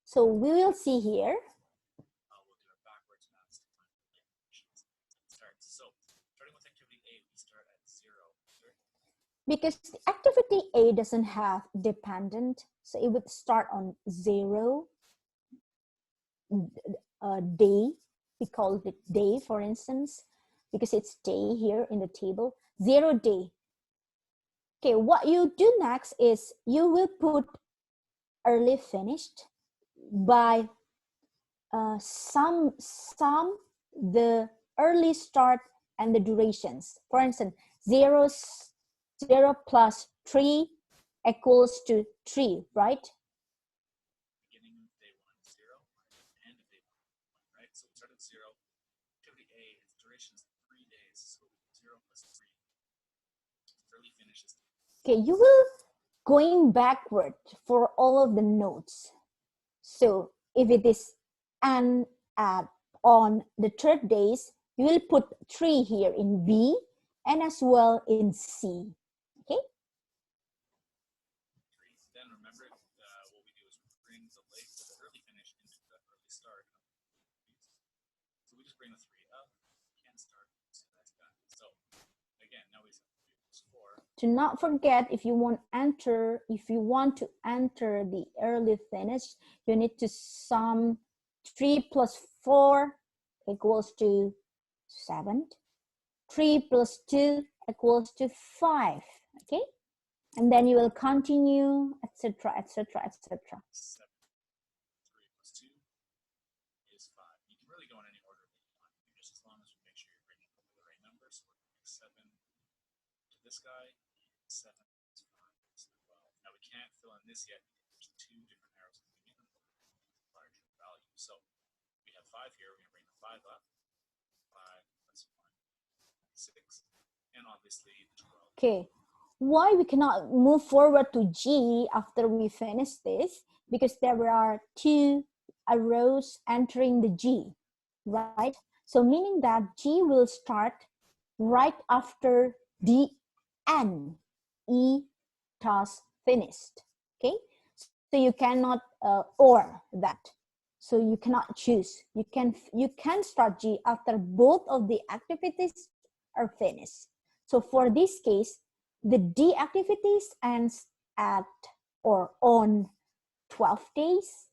So we will see here. We'll do it backwards now. So starting with activity A, we start at 0. Because the activity A doesn't have dependent, so it would start on 0 day. We call it day, for instance, because it's day here in the table, 0 day. Okay, what you do next is you will put early finished by sum the early start and the durations. For instance, 0 plus 3 equals to 3, right? Beginning of day 1, 0, end of day 1, right? So we start at 0. Activity A, its duration is 3 days, so 0 plus 3. Early finishes. Okay, you will going backward for all of the nodes. So if it is on the third days, you will put 3 here in B and as well in C. Okay. Then remember, what we do is we bring the early finish into the early start. So we just bring the 3 up, can start. So that's done. So again, now we have 4. Do not forget, if you want to enter the early finish, you need to sum 3 plus 4 equals to 7. 3 plus 2 equals to 5. Okay, and then you will continue, etc., etc., etc. 7. 3 plus 2 is 5. You can really go in any order that you want, just as long as you make sure you're bringing the right number. So we're bringing 7 to this guy, 7 to 5 as well. Now we can't fill in this yet because there's 2 different arrows at the beginning of the larger value. So we have 5 here. We're going to bring the 5 up. 5 plus 6, and obviously the 12. Okay, why we cannot move forward to G after we finish this? Because there are 2 arrows entering the G, right? So meaning that G will start right after the N, E task finished, okay? So you cannot or that. So you cannot choose. You can start G after both of the activities are finished. So for this case, the D activities ends at or on 12 days,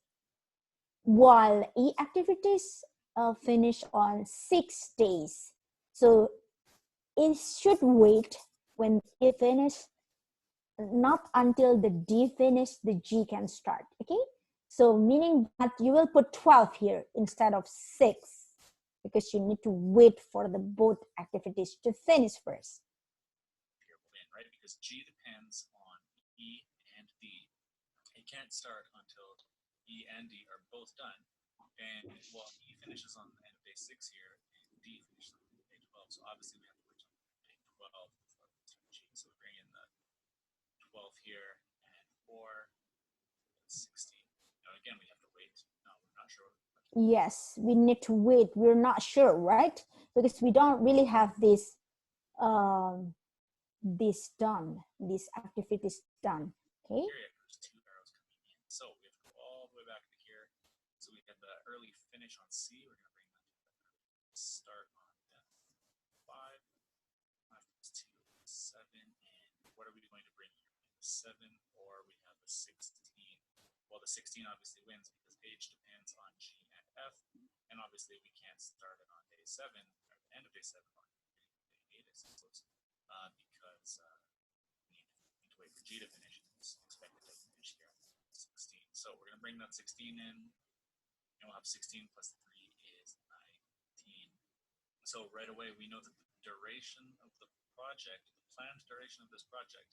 while E activities finish on 6 days. So it should wait when it finishes, not until the D finish, the G can start, okay? So meaning that you will put 12 here instead of 6, because you need to wait for the both activities to finish first. Right? Because G depends on E and D. It can't start until E and D are both done. And well, E finishes on the end of day 6 here, and D finishes on day 12. So obviously we have to wait until day 12 before we start G. So we bring in the 12 here and 4, 16. Now again, we have to wait. No, we're not sure. Yes, we need to wait. We're not sure, right? Because we don't really have this done, these activities done. Okay. Here, there's 2 arrows coming in. So we have to go all the way back to here. So we have the early finish on C. We're going to bring that to the start on 5. 5 plus 2, 7. And what are we going to bring here? 7, or we have the 16. Well, the 16 obviously wins because H depends on G and F. And obviously we can't start it on day 7, or the end of day 7, on day 8, I suppose, because we need to wait for G to finish. It's expected to finish here on 16. So we're going to bring that 16 in, and we'll have 16 plus 3 is 19. So right away we know that the duration of the project, the planned duration of this project,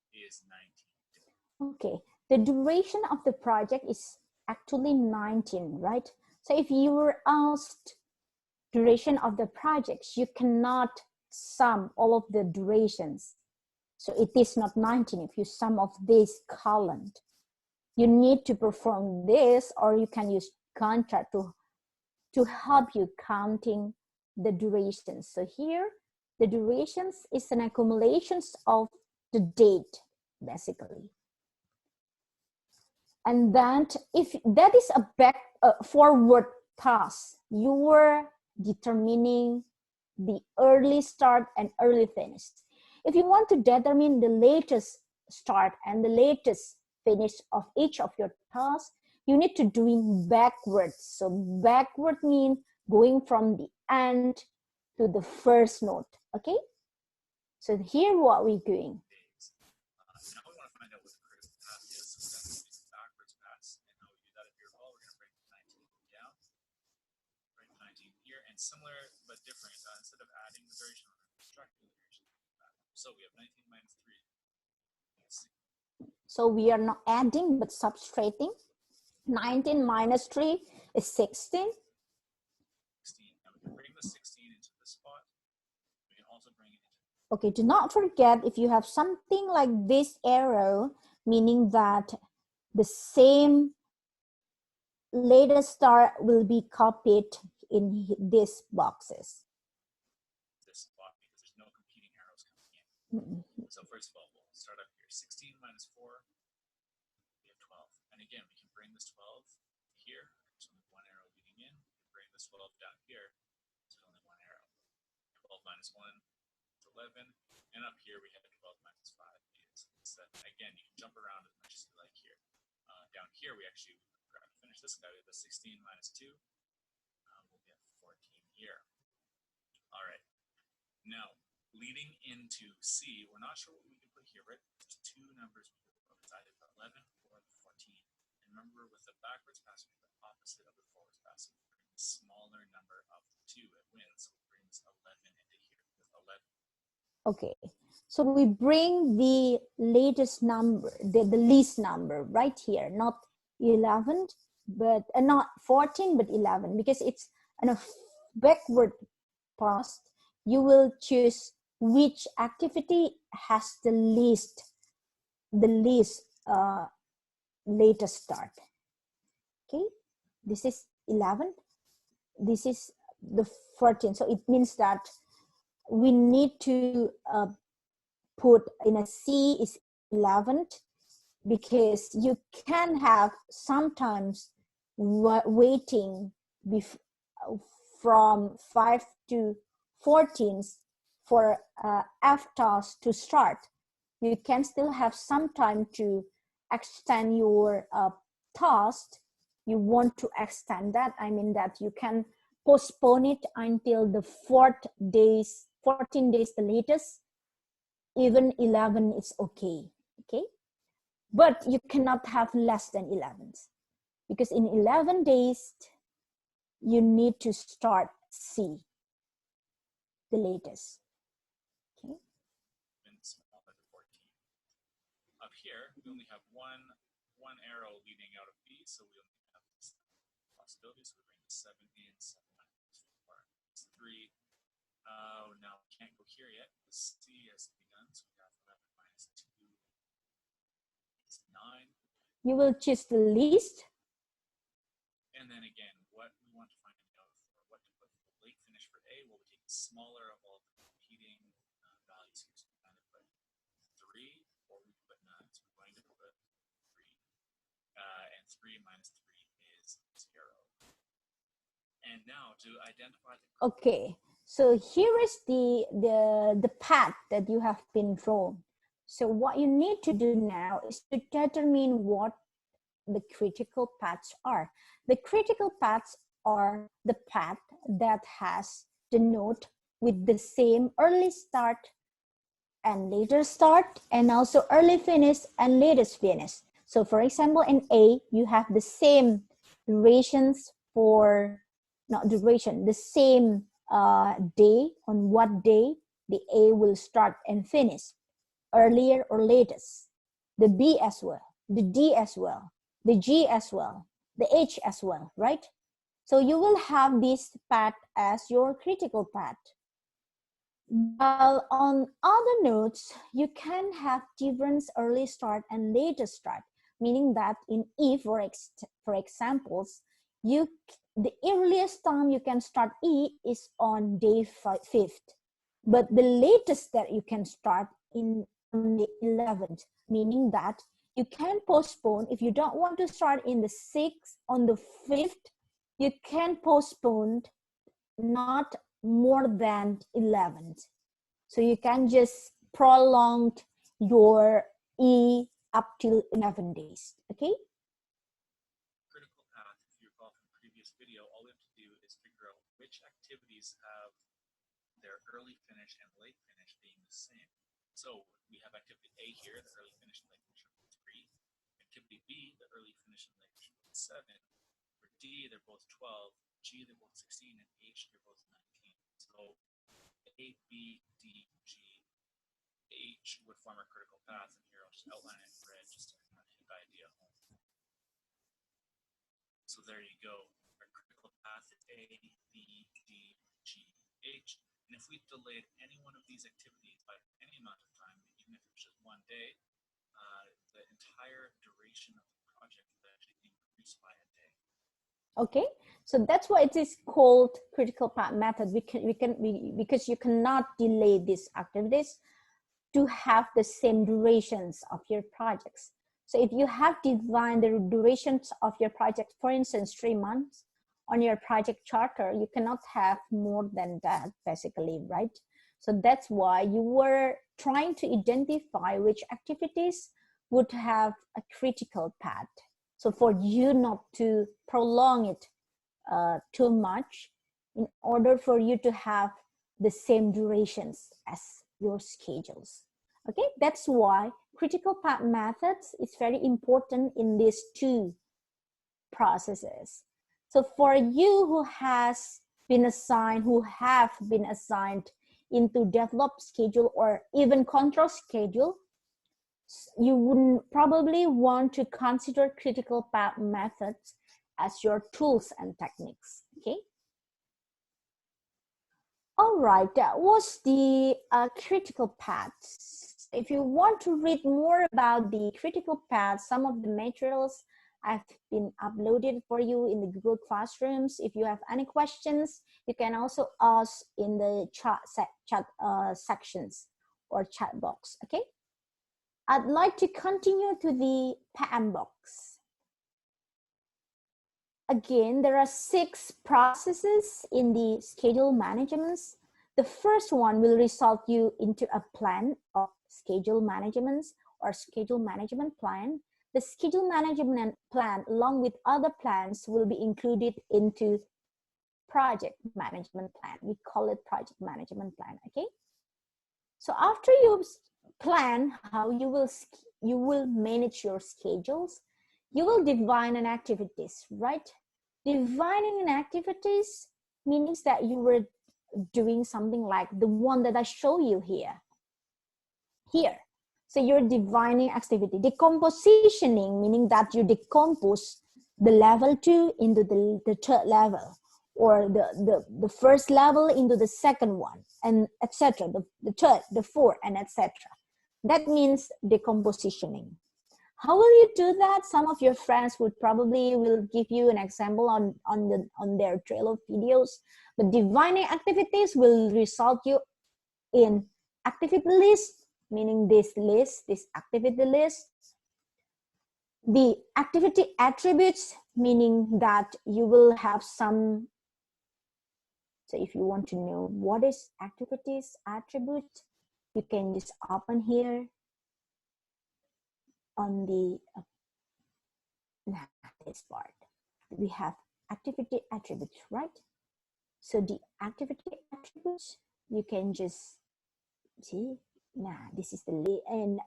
is 19 days. Okay, the duration of the project is actually 19, right? So if you were asked duration of the projects, you cannot sum all of the durations. So it is not 19 if you sum of this column. You need to perform this, or you can use contract to help you counting the durations. So here, the durations is an accumulation of the date, basically. And then if that is a forward task, you were determining the early start and early finish. If you want to determine the latest start and the latest finish of each of your tasks, you need to doing backwards. So backward means going from the end to the first node, okay? So here what we're doing. Now we want to find out what the critical path is. So that's the backwards pass. And how we do that, if you recall, we're going to break 19 down, break 19 here, and similar but different. Instead of adding the duration, we're going to subtract the duration. So we have 19 minus 3. So we are not adding but subtracting. 19 minus 3 is 16. 16. Now we can bring the 16 into this spot. We can also bring it into. Okay, do not forget, if you have something like this arrow, meaning that the same latest start will be copied in these boxes. This spot, because there's no competing arrows coming in. So first of all, we'll start up here. 16 minus 4, we have 12. And again, we can bring this 12 here. There's only one arrow leading in. We can bring this 12 down here. There's only one arrow. 12 minus 1 is 11. And up here we have 12 minus 5 is 7. Again, you can jump around as much as you like here. Down here, we actually forgot to finish this guy. We have the 16 minus 2. We'll get 14 here. All right. Now, leading into C, we're not sure what we can put here, right? There's 2 numbers we can put. It's either 11 or 14. And remember, with the backwards pass, we have the opposite of the forwards pass. We bring the smaller number of the 2 it wins. So we bring this 11 into here with 11. Okay, so we bring the latest number, the least number right here, not 11, but not 14, but 11, because it's a backward pass. you will choose which activity has the least latest start. Okay, this is 11, this is the 14, so it means that we need to put in a C is 11th, because you can have sometimes waiting from 5 to 14 for F task to start. You can still have some time to extend your task. You want to extend that, I mean that you can postpone it until the 14 days the latest. Even 11 is okay. Okay, but you cannot have less than 11, because in 11 days you need to start C, the latest. Okay. And smaller than 14. Up here, we only have one arrow leading out of B, so we only have this possibility. So we bring the 7 in, 7 minus 4 is 3. Now we can't go here yet. The C has begun, so we have 11 minus 2 is 9. You will choose the least. And then again, what we want to find out for what to put for the late finish for A, well, we take the smaller of all the competing values here. So we kind of put 3, or we put 9. So we're going to put 3. And 3 minus 3 is 0. And now to identify the... Okay, so here is the path that you have been drawn. So what you need to do now is to determine what the critical paths are. The critical paths are the path that has the node with the same early start and later start, and also early finish and latest finish. So for example, in A, you have the same durations for, not duration, the same day, on what day the A will start and finish, earlier or latest. The B as well, the D as well, the G as well, the H as well, right? So you will have this path as your critical path. While on other nodes, you can have different early start and later start, meaning that in E, for examples, the earliest time you can start E is on day 5th, but the latest that you can start on the 11th, meaning that you can postpone. If you don't want to start in the 6th, on the 5th, you can postpone not more than 11th. So you can just prolong your E up till 11 days, okay? Critical path, if you recall from the previous video, all we have to do is figure out which activities have their early finish and late finish being the same. So we have activity A here, the early finish and late finish are 3. Activity B, the early finish and late finish are 7. For D, they're both 12. G, they're both 16. And H, they're both 19. So A, B, D, G, H would form a critical path. And here I'll just outline it in red just to kind of hit the idea home. So there you go. Our critical path is A, B, D, G, H. And if we delayed any one of these activities by any amount of time, even if it was just one day, the entire duration of the project would actually increase by a day. Okay, so that's why it is called critical path method. Because you cannot delay these activities to have the same durations of your projects. So if you have defined the durations of your project, for instance, 3 months on your project charter, you cannot have more than that, basically, right? So that's why you were trying to identify which activities would have a critical path. So for you not to prolong it too much, in order for you to have the same durations as your schedules. Okay, that's why critical path methods is very important in these two processes. So for you who have been assigned into develop schedule or even control schedule, you would probably want to consider critical path methods as your tools and techniques. Okay. All All right, that was the critical paths. If you want to read more about the critical paths, some of the materials have been uploaded for you in the Google Classrooms. If you have any questions, you can also ask in the chat sections or chat box, okay? I'd like to continue to the PMBOK. Again, there are 6 processes in the schedule management. The first one will result you into a plan of schedule management or schedule management plan. The schedule management plan, along with other plans, will be included into project management plan. We call it project management plan, okay? So after you plan how you will manage your schedules, you will define an activities, right? Defining an activities means that you were doing something like the one that I show you here. So you're defining activity. Decompositioning, meaning that you decompose the level 2 into the third level, or the first level into the second one, and etc. The third, the fourth, and etc. That means decompositioning. How will you do that? Some of your friends will give you an example on their Trello videos. But defining activities will result you in activity list, meaning this activity list. The activity attributes, meaning that you will have some. So if you want to know what is activities attribute, you can just open here on the this part. We have activity attributes, right? So the activity attributes, you can just see. Now this is the and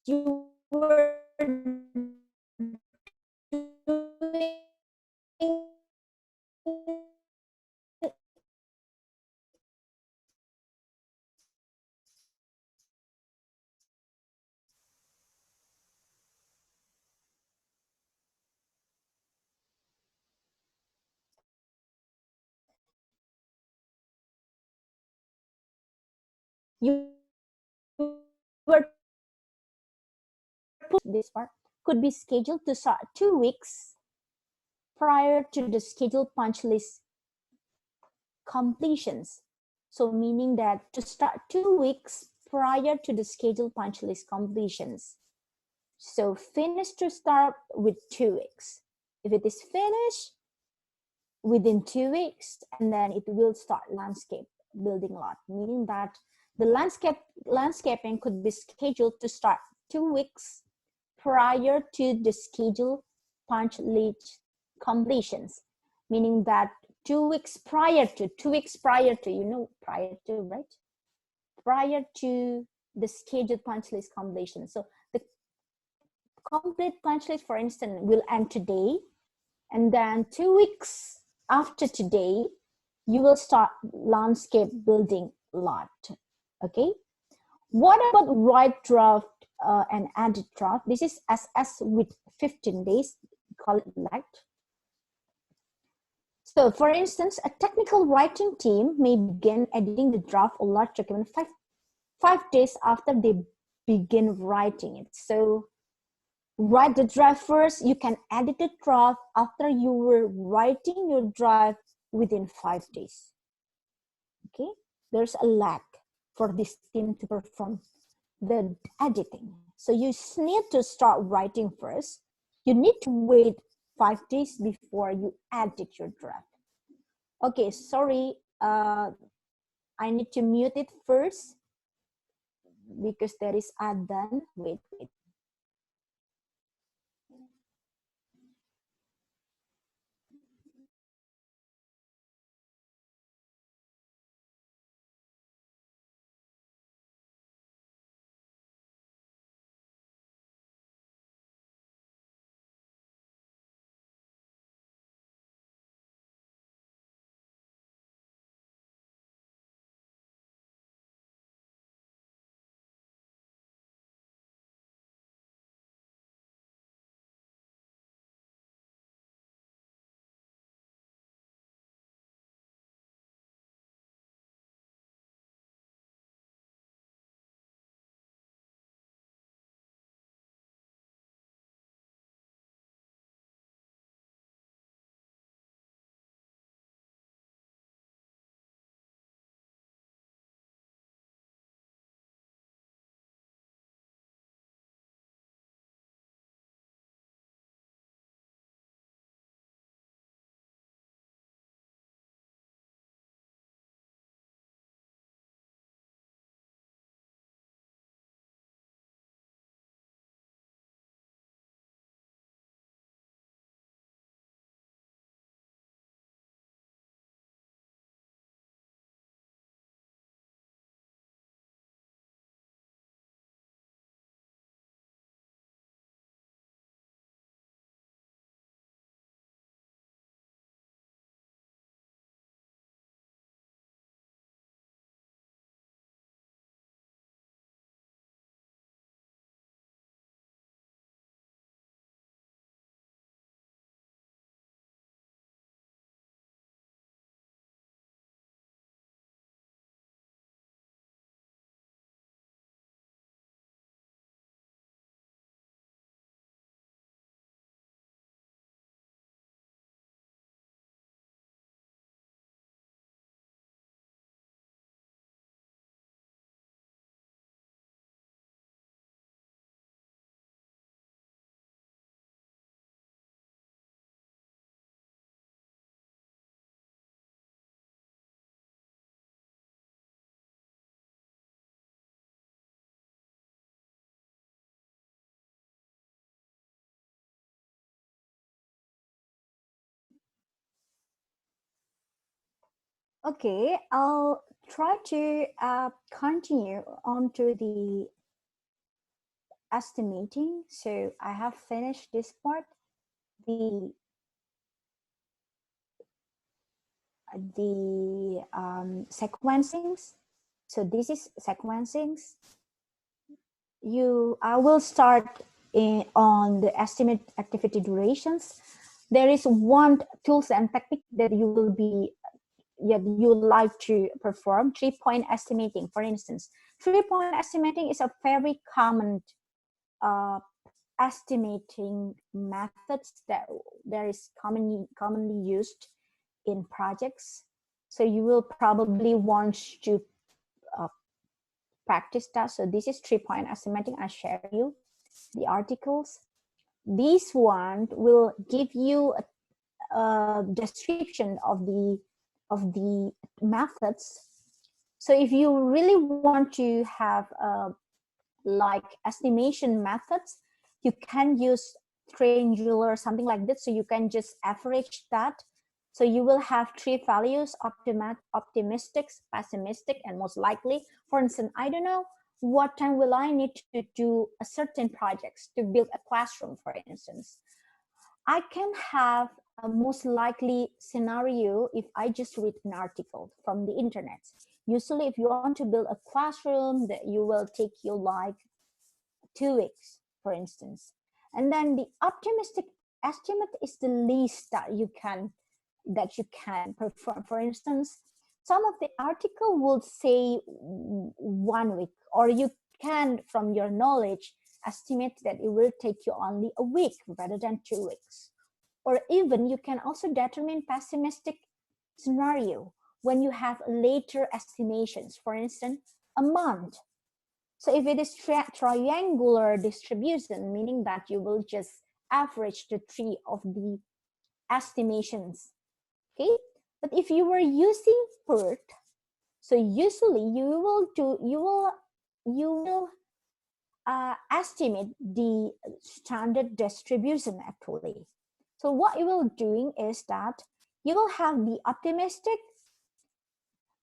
you were doing you were this part could be scheduled to start 2 weeks prior to the scheduled punch list completions. So meaning that to start 2 weeks prior to the scheduled punch list completions. So finish to start with 2 weeks. If it is finished within 2 weeks, and then it will start landscape building lot, meaning that the landscaping could be scheduled to start 2 weeks prior to the scheduled punch list completions, meaning that 2 weeks prior to, you know, prior to, right? Prior to the scheduled punch list completion. So the complete punch list, for instance, will end today, and then 2 weeks after today, you will start landscape building lot, okay? What about write draft and edit draft? This is SS with 15 days, call it light. So for instance, a technical writing team may begin editing the draft or large document five days after they begin writing it. So write the draft first, you can edit the draft after you were writing your draft within 5 days. Okay, there's a lag for this team to perform the editing. So you need to start writing first. You need to wait 5 days before you edit your draft. Okay, sorry, I need to mute it first because there is Adan. Wait. Okay, I'll try to continue on to the estimating. So I have finished this part, the sequencings. So this is sequencings. I will start on the estimate activity durations. There is one tools and technique that you will be you like to perform, 3-point estimating. For instance, 3-point estimating is a very common estimating methods that there is commonly used in projects. So you will probably want to practice that. So this is 3-point estimating. I share you the articles. This one will give you a description of the methods. So if you really want to have like estimation methods, you can use triangular, something like this. So you can just average that. So you will have 3 values: optimistic, pessimistic, and most likely. For instance, I don't know what time will I need to do a certain projects to build a classroom, for instance. I can have a most likely scenario if I just read an article from the internet. Usually, if you want to build a classroom, that you will take you like 2 weeks, for instance. And then the optimistic estimate is the least that you can perform. For instance, some of the article will say 1 week, or you can, from your knowledge, estimate that it will take you only a week rather than 2 weeks. Or even you can also determine pessimistic scenario when you have later estimations, for instance, a month. So if it is triangular distribution, meaning that you will just average the 3 of the estimations, okay? But if you were using Pert, so usually you will estimate the standard distribution actually. So what you will doing is that you will have the optimistic,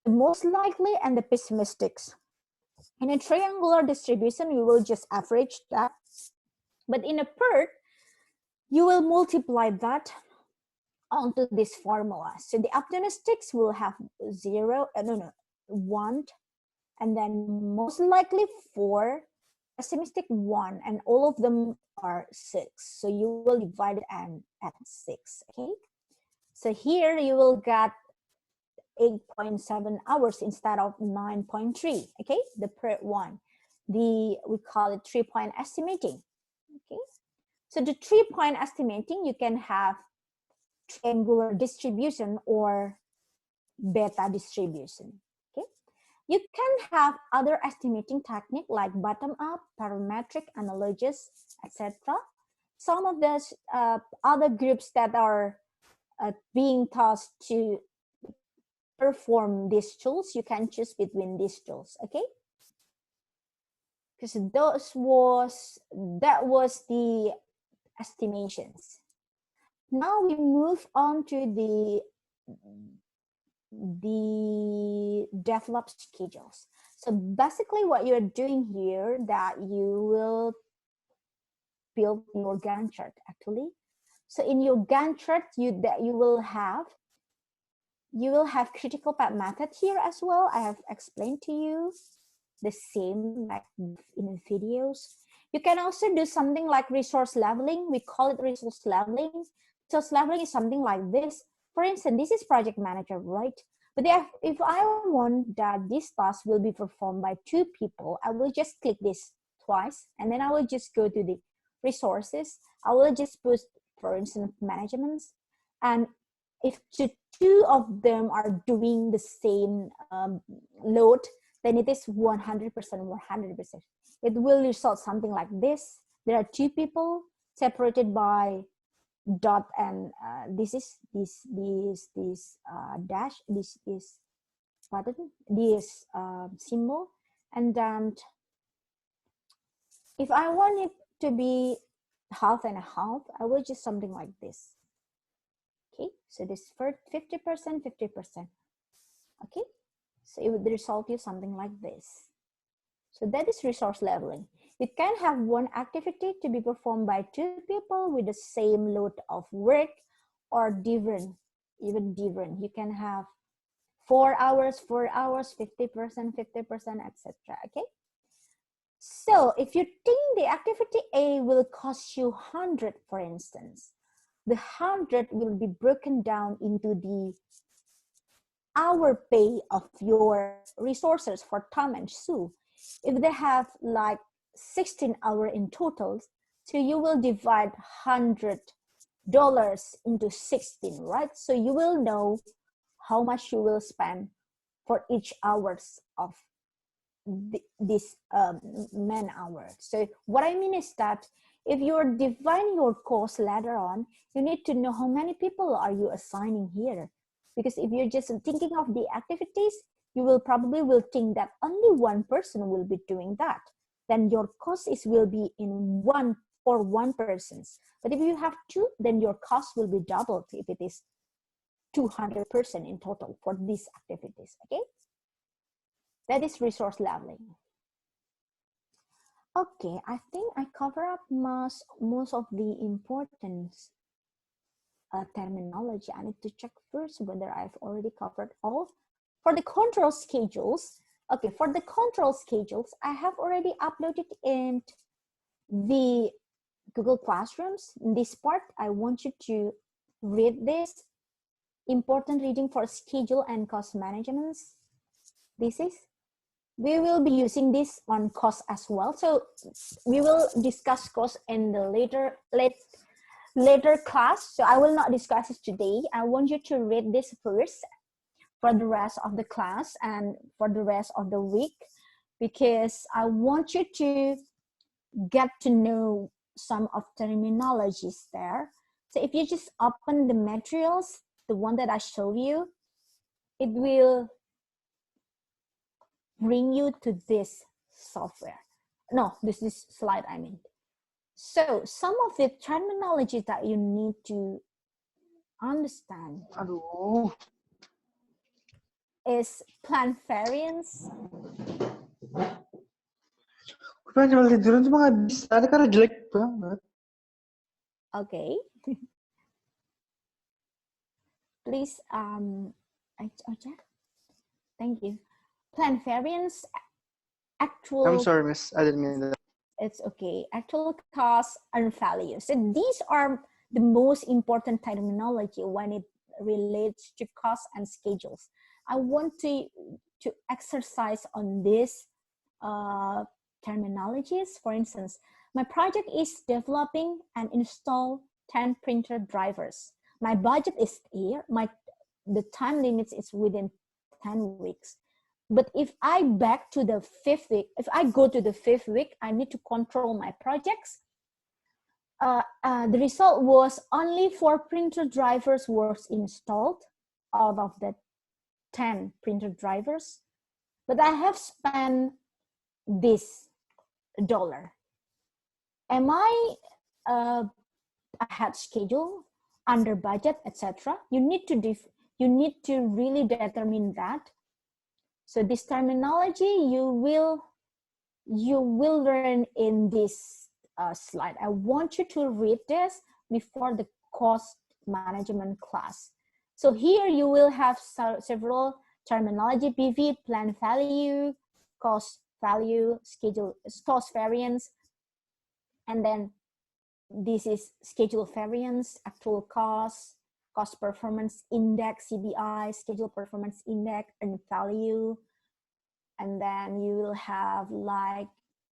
the most likely, and the pessimistics. In a triangular distribution, you will just average that. But in a Pert, you will multiply that onto this formula. So the optimistics will have 1, and then most likely 4, pessimistic 1, and all of them are 6. So you will divide it at 6, okay? So here you will get 8.7 hours instead of 9.3, okay? The Pert one. We call it 3-point estimating, okay? So the 3-point estimating, you can have triangular distribution or beta distribution, okay? You can have other estimating technique like bottom-up, parametric, analogous, etc. Some of the other groups that are being taught to perform these tools, you can choose between these tools, okay? Because that was the estimations. Now we move on to the develop schedules. So basically what you're doing here, that you will build your Gantt chart actually. So in your Gantt chart, you will have critical path method here as well. I have explained to you the same like in the videos. You can also do something like resource leveling. We call it resource leveling. Resource leveling is something like this. For instance, this is project manager, right? But if I want that this task will be performed by 2 people, I will just click this twice, and then I will just go to the resources. I will just put, for instance, management, and if 2 of them are doing the same load, then it is 100%, 100%. It will result something like this. There are 2 people separated by dot, and this is this dash, this is button, this symbol, and then if I want it to be half and a half, I will just something like this. Okay, so this for 50%, 50%. Okay, so it would result you something like this. So that is resource leveling. You can have one activity to be performed by two people with the same load of work, or different, even different. You can have 4 hours, 4 hours, 50%, 50%, etc. Okay. So if you think the activity A will cost you 100, for instance, the 100 will be broken down into the hour pay of your resources for Tom and Sue. If they have like 16 hours in total, so you will divide $100 into 16, right? So you will know how much you will spend for each hours of this man hour. So what I mean is that if you're dividing your course later on, you need to know how many people are you assigning here. Because if you're just thinking of the activities, you will probably think that only one person will be doing that. Then your cost will be in one for one person's. But if you have two, then your cost will be doubled if it is 200% in total for these activities. Okay, that is resource leveling. Okay, I think I cover up most of the important terminology. I need to check first whether I've already covered all. For the control schedules, okay, for the control schedules, I have already uploaded in the Google Classrooms. In this part, I want you to read this important reading for schedule and cost management. This is, we will be using this on cost as well. So we will discuss cost in the later class. So I will not discuss it today. I want you to read this first for the rest of the class and for the rest of the week, because I want you to get to know some of terminologies there. So if you just open the materials, the one that I show you, it will bring you to this software. No, this is slide, I mean. So some of the terminology that you need to understand is plan variance. Okay. Please, Ocha. Thank you. Plan variance, actual. I'm sorry, miss. I didn't mean that. It's okay. Actual cost and value. So these are the most important terminology when it relates to cost and schedules. I want to exercise on these terminologies. For instance, my project is developing and install 10 printer drivers. My budget is here. The time limits is within 10 weeks. But if I back to the 5th week, if I go to the 5th week, I need to control my projects. The result was only 4 printer drivers was installed out of the 10 printer drivers. But I have spent this $. Am I ahead schedule, under budget, etc.? You need to really determine that. So this terminology you will learn in this slide. I want you to read this before the cost management class. So here you will have several terminology: PV, plan value, cost value, schedule, cost variance, and then this is schedule variance, actual cost, cost performance index, CPI, schedule performance index, and value. And then you will have like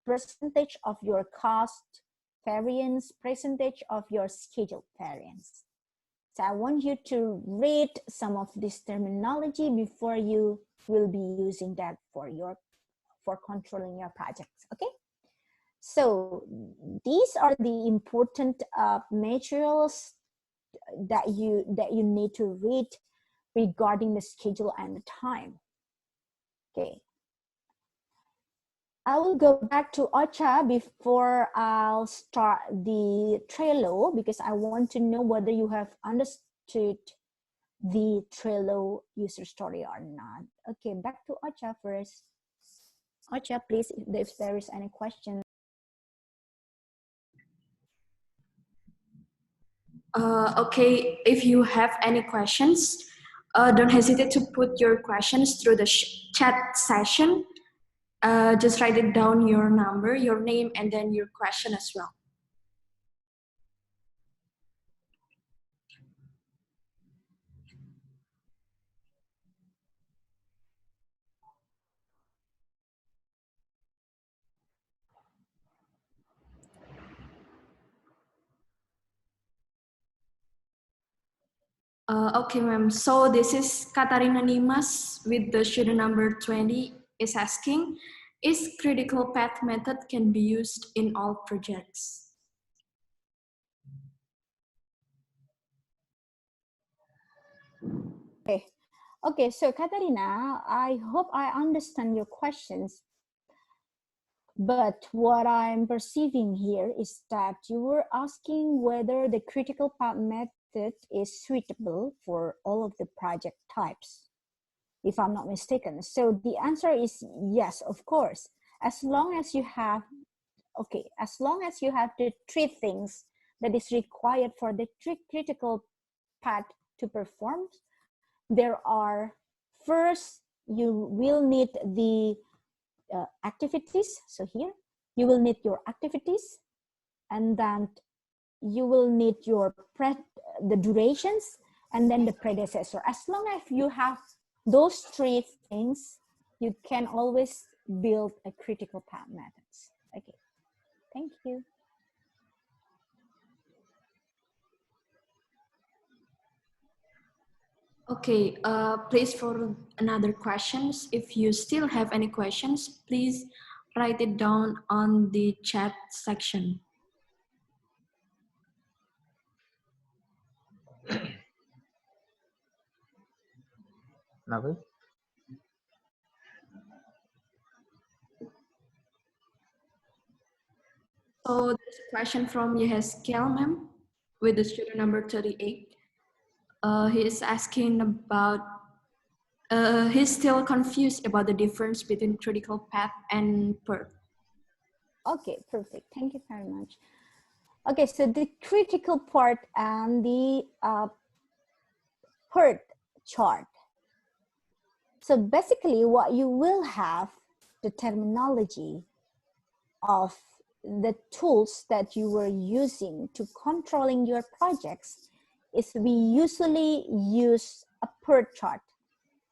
percentage of your cost variance, percentage of your schedule variance. So I want you to read some of this terminology before you will be using that for controlling your projects. Okay. So these are the important materials that you need to read regarding the schedule and the time. Okay. I will go back to Ocha before I'll start the Trello, because I want to know whether you have understood the Trello user story or not. Okay, back to Ocha first. Ocha, please, if there is any question. Okay, if you have any questions, don't hesitate to put your questions through the chat session. Just write it down, your number, your name, and then your question as well. Okay, ma'am. So this is Katarina Nimas with the student number 20 is asking, is critical path method can be used in all projects? Okay, so Katarina, I hope I understand your questions. But what I'm perceiving here is that you were asking whether the critical path method is suitable for all of the project types, if I'm not mistaken. So the answer is yes, of course. As long as you have, okay, as long as you have the three things that is required for the critical path to perform, there are, first, you will need the activities. So here, you will need your activities, and then you will need your the durations, and then the predecessor. As long as you have those three things, you can always build a critical path methods. Okay, thank you. Okay, please for another questions. If you still have any questions, please write it down on the chat section. Kenapa? So there's a question from Yeheskel, ma'am, with the student number 38. He is asking about, he's still confused about the difference between critical path and Pert. Okay, perfect. Thank you very much. Okay, so the critical part and the Pert chart. So basically what you will have, the terminology of the tools that you were using to controlling your projects is we usually use a Pert chart.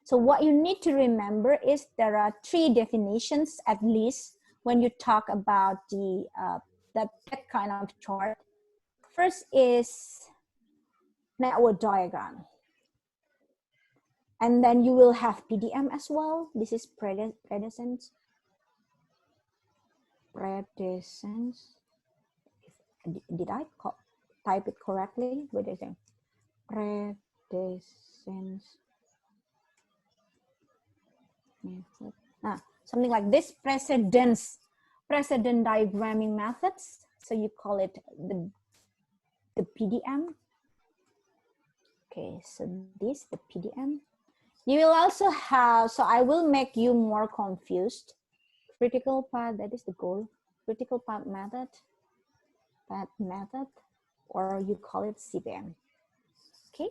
So what you need to remember is there are three definitions at least when you talk about the that kind of chart. First is network diagram. And then you will have PDM as well. This is predecessors. Did I type it correctly? What is it? Predecessors. Something like this, precedent diagramming methods. So you call it the PDM. Okay, so this, the PDM. You will also have, so I will make you more confused. Critical path, that is the goal. Critical path method, or you call it CPM. Okay,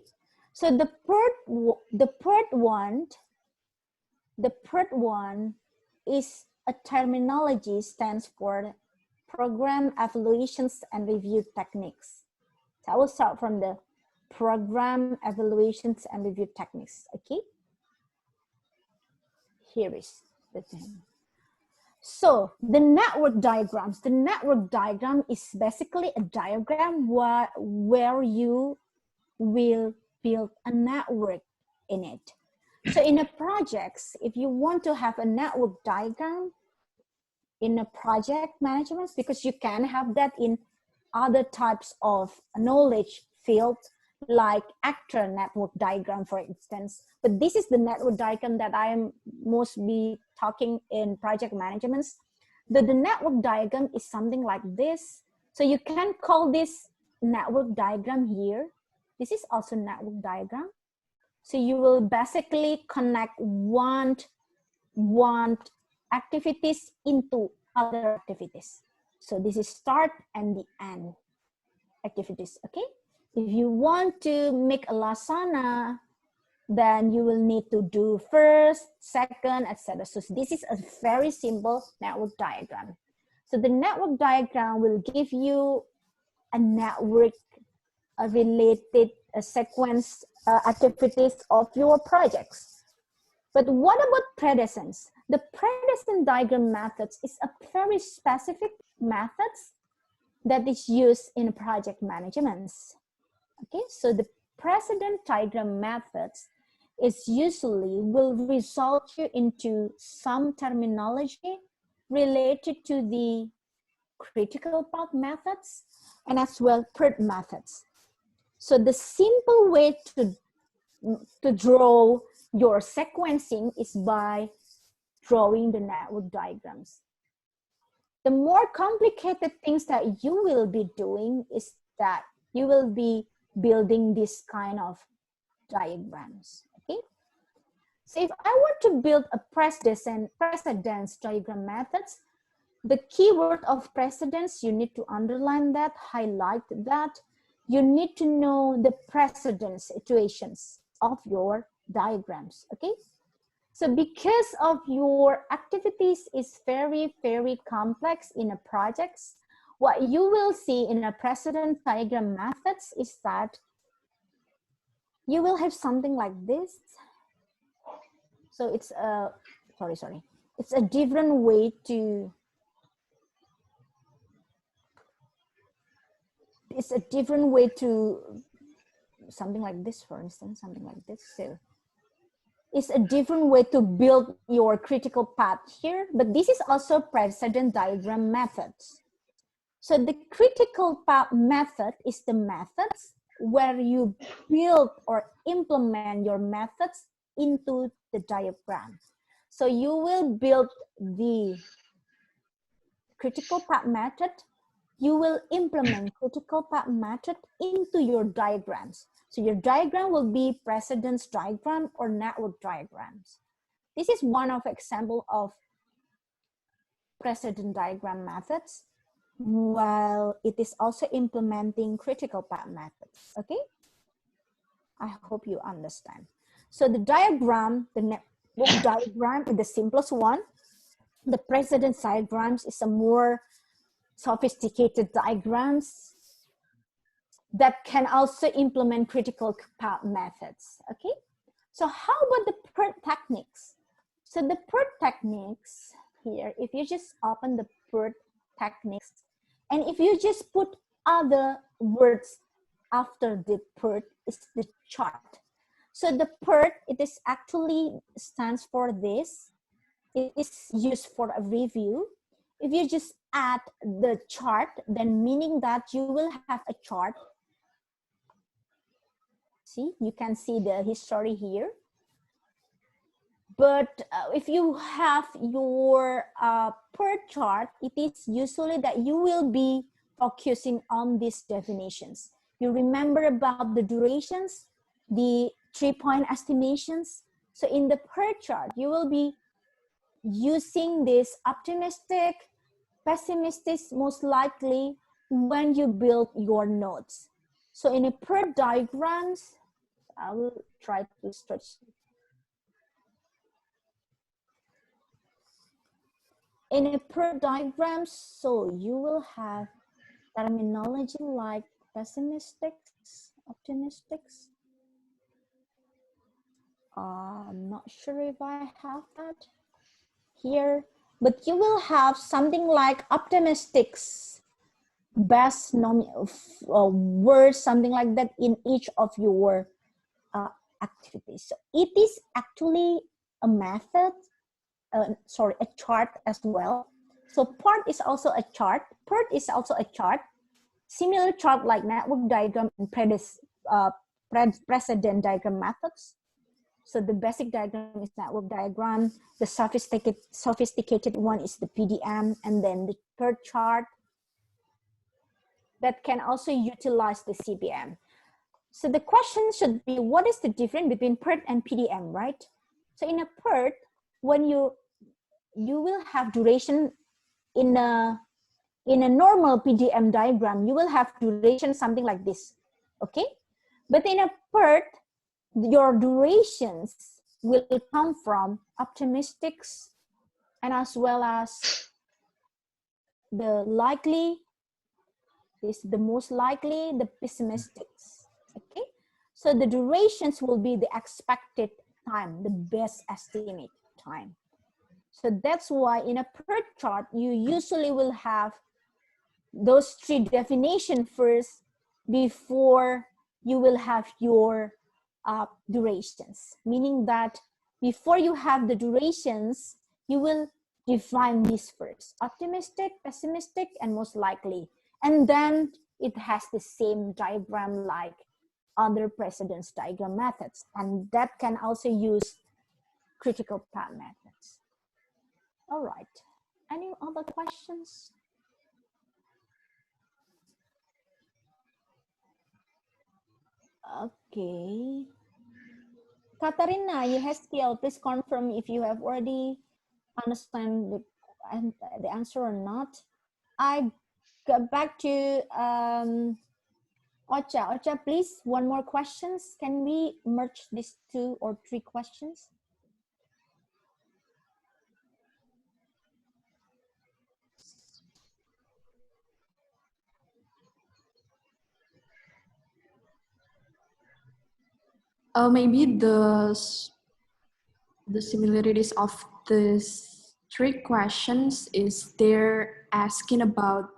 so the Pert one is a terminology, stands for Program Evaluations and Review Techniques. So I will start from the Program Evaluations and Review Techniques, okay? Here is the thing. So the network diagram is basically a diagram where you will build a network in it. So in a project, if you want to have a network diagram in a project management, because you can have that in other types of knowledge field, like actor network diagram, for instance. But this is the network diagram that I am mostly talking in project management. The network diagram is something like this. So you can call this network diagram here. This is also network diagram. So you will basically connect one activities into other activities. So this is start and the end activities, okay? If you want to make a lasagna, then you will need to do first, second, etc. So this is a very simple network diagram. So the network diagram will give you a network related sequence activities of your projects. But what about predecessors? The predecessor diagram methods is a very specific methods that is used in project management. Okay, so the precedent diagram methods is usually will result you into some terminology related to the critical path methods and as well Pert methods. So the simple way to draw your sequencing is by drawing the network diagrams. The more complicated things that you will be doing is that you will be building this kind of diagrams, okay? So if I want to build a precedence diagram methods, the keyword of precedence, you need to underline that, highlight that. You need to know the precedence situations of your diagrams, okay? So because of your activities is very, very complex in a projects, what you will see in a precedent diagram methods is that you will have something like this. So it's a, it's a different way to, something like this, for instance, something like this. So it's a different way to build your critical path here, but this is also precedent diagram methods. So the critical path method is the methods where you build or implement your methods into the diagram. So you will build the critical path method, you will implement critical path method into your diagrams. So your diagram will be precedence diagram or network diagrams. This is one of example of precedent diagram methods, while it is also implementing critical path methods, okay? I hope you understand. So the diagram, the network diagram is the simplest one. The precedence diagrams is a more sophisticated diagrams that can also implement critical path methods, okay? So how about the Pert techniques? So the Pert techniques here, if you just open the Pert techniques, and if you just put other words after the Pert, is the chart. So the Pert, it is actually stands for this. It is used for a review. If you just add the chart, then meaning that you will have a chart. See, you can see the history here. But if you have your Pert chart, it is usually that you will be focusing on these definitions. You remember about the durations, the 3-point estimations. So in the Pert chart, you will be using this optimistic, pessimistic, most likely when you build your nodes. So in a Pert diagrams, I will try to stretch. In a Pert diagrams, so you will have terminology like pessimistic, optimistic. I'm not sure if I have that here, but you will have something like optimistics, best words, something like that in each of your activities. So it is actually a method, a chart as well. So Pert is also a chart. Pert is also a chart. Similar chart like network diagram and precedent diagram methods. So the basic diagram is network diagram. The sophisticated one is the PDM, and then the Pert chart that can also utilize the CBM. So the question should be, what is the difference between PERT and PDM, right? So in a PERT, when you will have duration in a normal PDM diagram, you will have duration something like this, okay? But in a PERT, your durations will come from optimistics and as well as the likely, this the most likely, the pessimistics, okay? So the durations will be the expected time, the best estimate time. So that's why in a PERT chart, you usually will have those three definitions first before you will have your durations, meaning that before you have the durations, you will define this first: optimistic, pessimistic, and most likely. And then it has the same diagram like other precedence diagram methods. And that can also use critical path methods. All right. Any other questions? Okay. Katarina, you have skill. Please confirm if you have already understand the answer or not. I go back to Ocha. Ocha, please, one more questions. Can we merge these 2 or 3 questions? Maybe the similarities of these 3 questions is they're asking about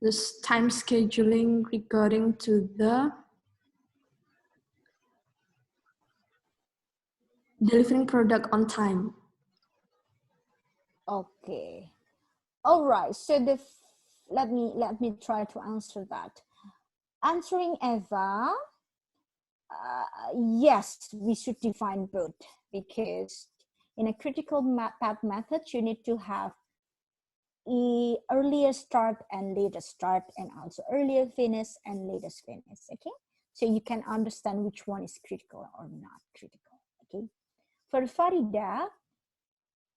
this time scheduling regarding to the delivering product on time. Okay. All right. So let me try to answer that. Answering Eva, yes, we should define both, because in a critical path method, you need to have earlier start and later start, and also earlier finish and later finish, okay? So you can understand which one is critical or not critical, okay? For Farida,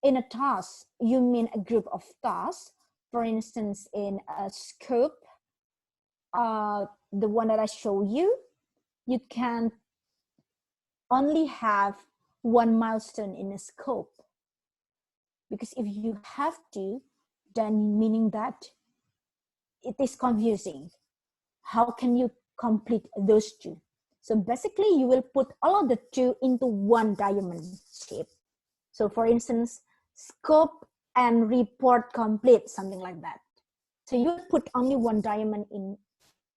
in a task, you mean a group of tasks. For instance, in a scope, the one that I show you, you can only have 1 milestone in a scope, because if you have to, then meaning that it is confusing. How can you complete those 2? So basically you will put all of the 2 into one diamond shape. So for instance, scope and report complete, something like that. So you put only one diamond in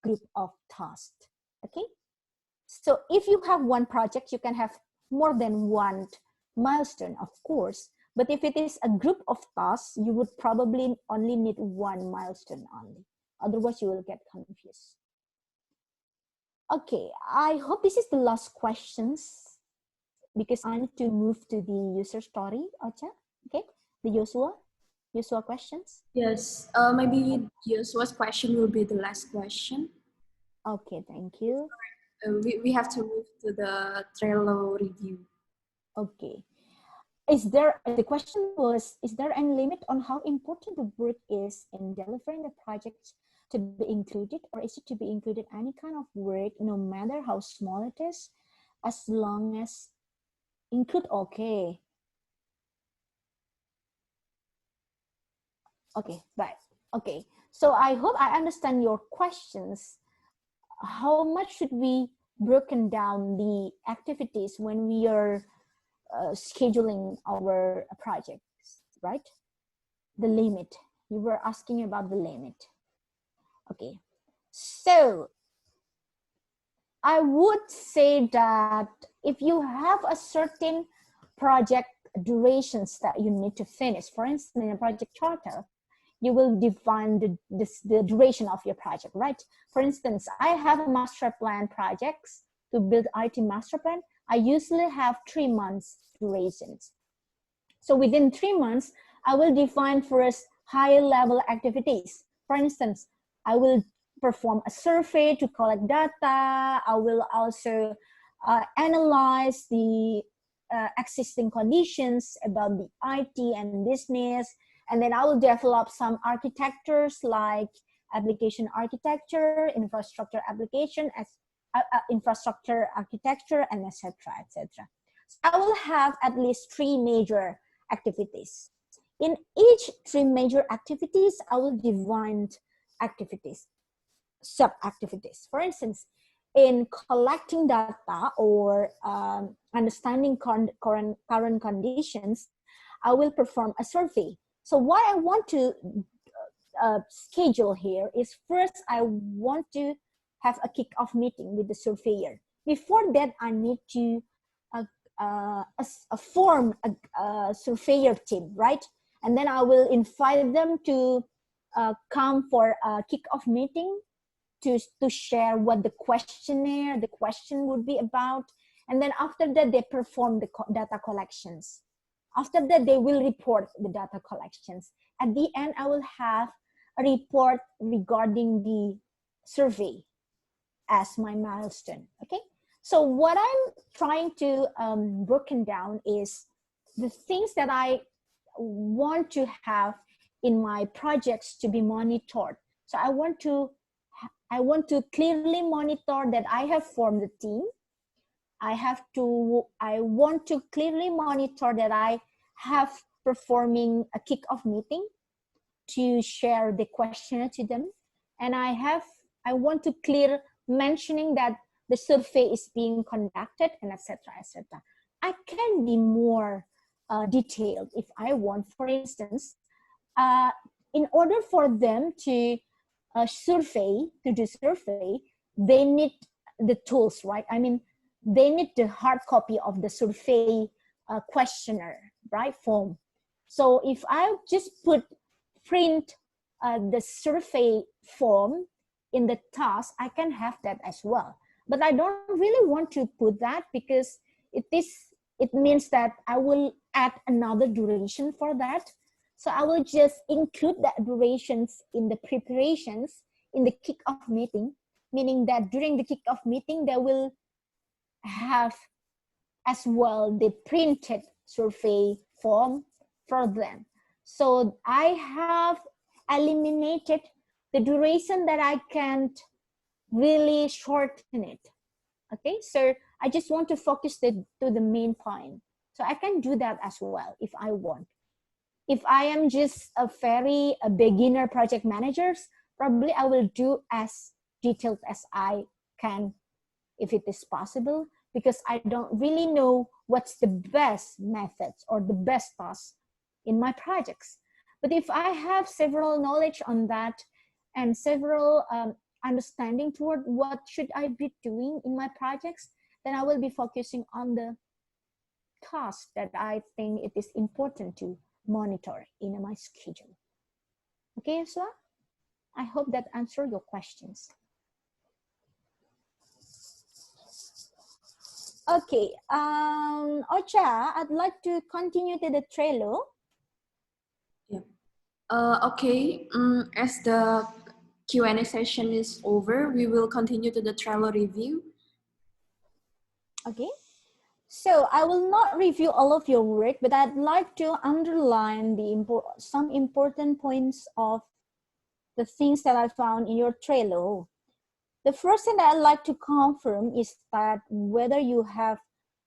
group of tasks, okay? So if you have one project, you can have more than one milestone, of course. But if it is a group of tasks, you would probably only need 1 milestone only. Otherwise, you will get confused. Okay, I hope this is the last questions, because I need to move to the user story, Ocha. Okay, the Joshua questions. Yes, maybe Joshua's question will be the last question. Okay, thank you. We have to move to the Trello review. Okay. The question was, is there any limit on how important the work is in delivering the project to be included, or is it to be included any kind of work, no matter how small it is, as long as include? Okay. Okay, right. Okay. So I hope I understand your questions. How much should we broken down the activities when we are scheduling our projects, right? The limit. You were asking about the limit. Okay. So I would say that if you have a certain project durations that you need to finish, for instance, in a project charter, you will define the duration of your project, right? For instance, I have a master plan projects to build IT master plan. I usually have 3 months durations. So within 3 months, I will define first higher level activities. For instance, I will perform a survey to collect data. I will also analyze the existing conditions about the IT and business. And then I will develop some architectures like application architecture, infrastructure application, infrastructure architecture, and etc. etc. So I will have at least 3 major activities. In each 3 major activities, I will divide activities, sub-activities. For instance, in collecting data or understanding current conditions, I will perform a survey. So what I want to schedule here is, first I want to have a kick-off meeting with the surveyor. Before that, I need to form a surveyor team, right? And then I will invite them to come for a kick-off meeting to share what the question would be about. And then after that, they perform the data collections. After that, they will report the data collections. At the end, I will have a report regarding the survey as my milestone, okay? So what I'm trying to broken down is the things that I want to have in my projects to be monitored. So I want to clearly monitor that I have formed a team. I want to clearly monitor that I have performing a kick-off meeting to share the questionnaire to them. And I want to clear mentioning that the survey is being conducted, and etc. etc. I can be more detailed if I want. For instance, in order for them to do survey, they need the tools, right? I mean, they need the hard copy of the survey questionnaire, right, form. So if I just print the survey form in the task, I can have that as well. But I don't really want to put that because it means that I will add another duration for that. So I will just include that durations in the preparations in the kickoff meeting, meaning that during the kickoff meeting, they will have as well the printed survey form for them. So I have eliminated the duration that I can't really shorten it. Okay, so I just want to focus to the main point. So I can do that as well if I want. If I am just a beginner project manager, probably I will do as detailed as I can if it is possible, because I don't really know what's the best methods or the best tasks in my projects. But if I have several knowledge on that and several understanding toward what should I be doing in my projects, then I will be focusing on the task that I think it is important to monitor in my schedule. Okay, so I hope that answered your questions. Okay, Ocha, I'd like to continue to the Trello. Yeah. Okay, as the Q&A session is over, we will continue to the Trello review. Okay, so I will not review all of your work, but I'd like to underline some important points of the things that I found in your Trello. The first thing that I'd like to confirm is that whether you have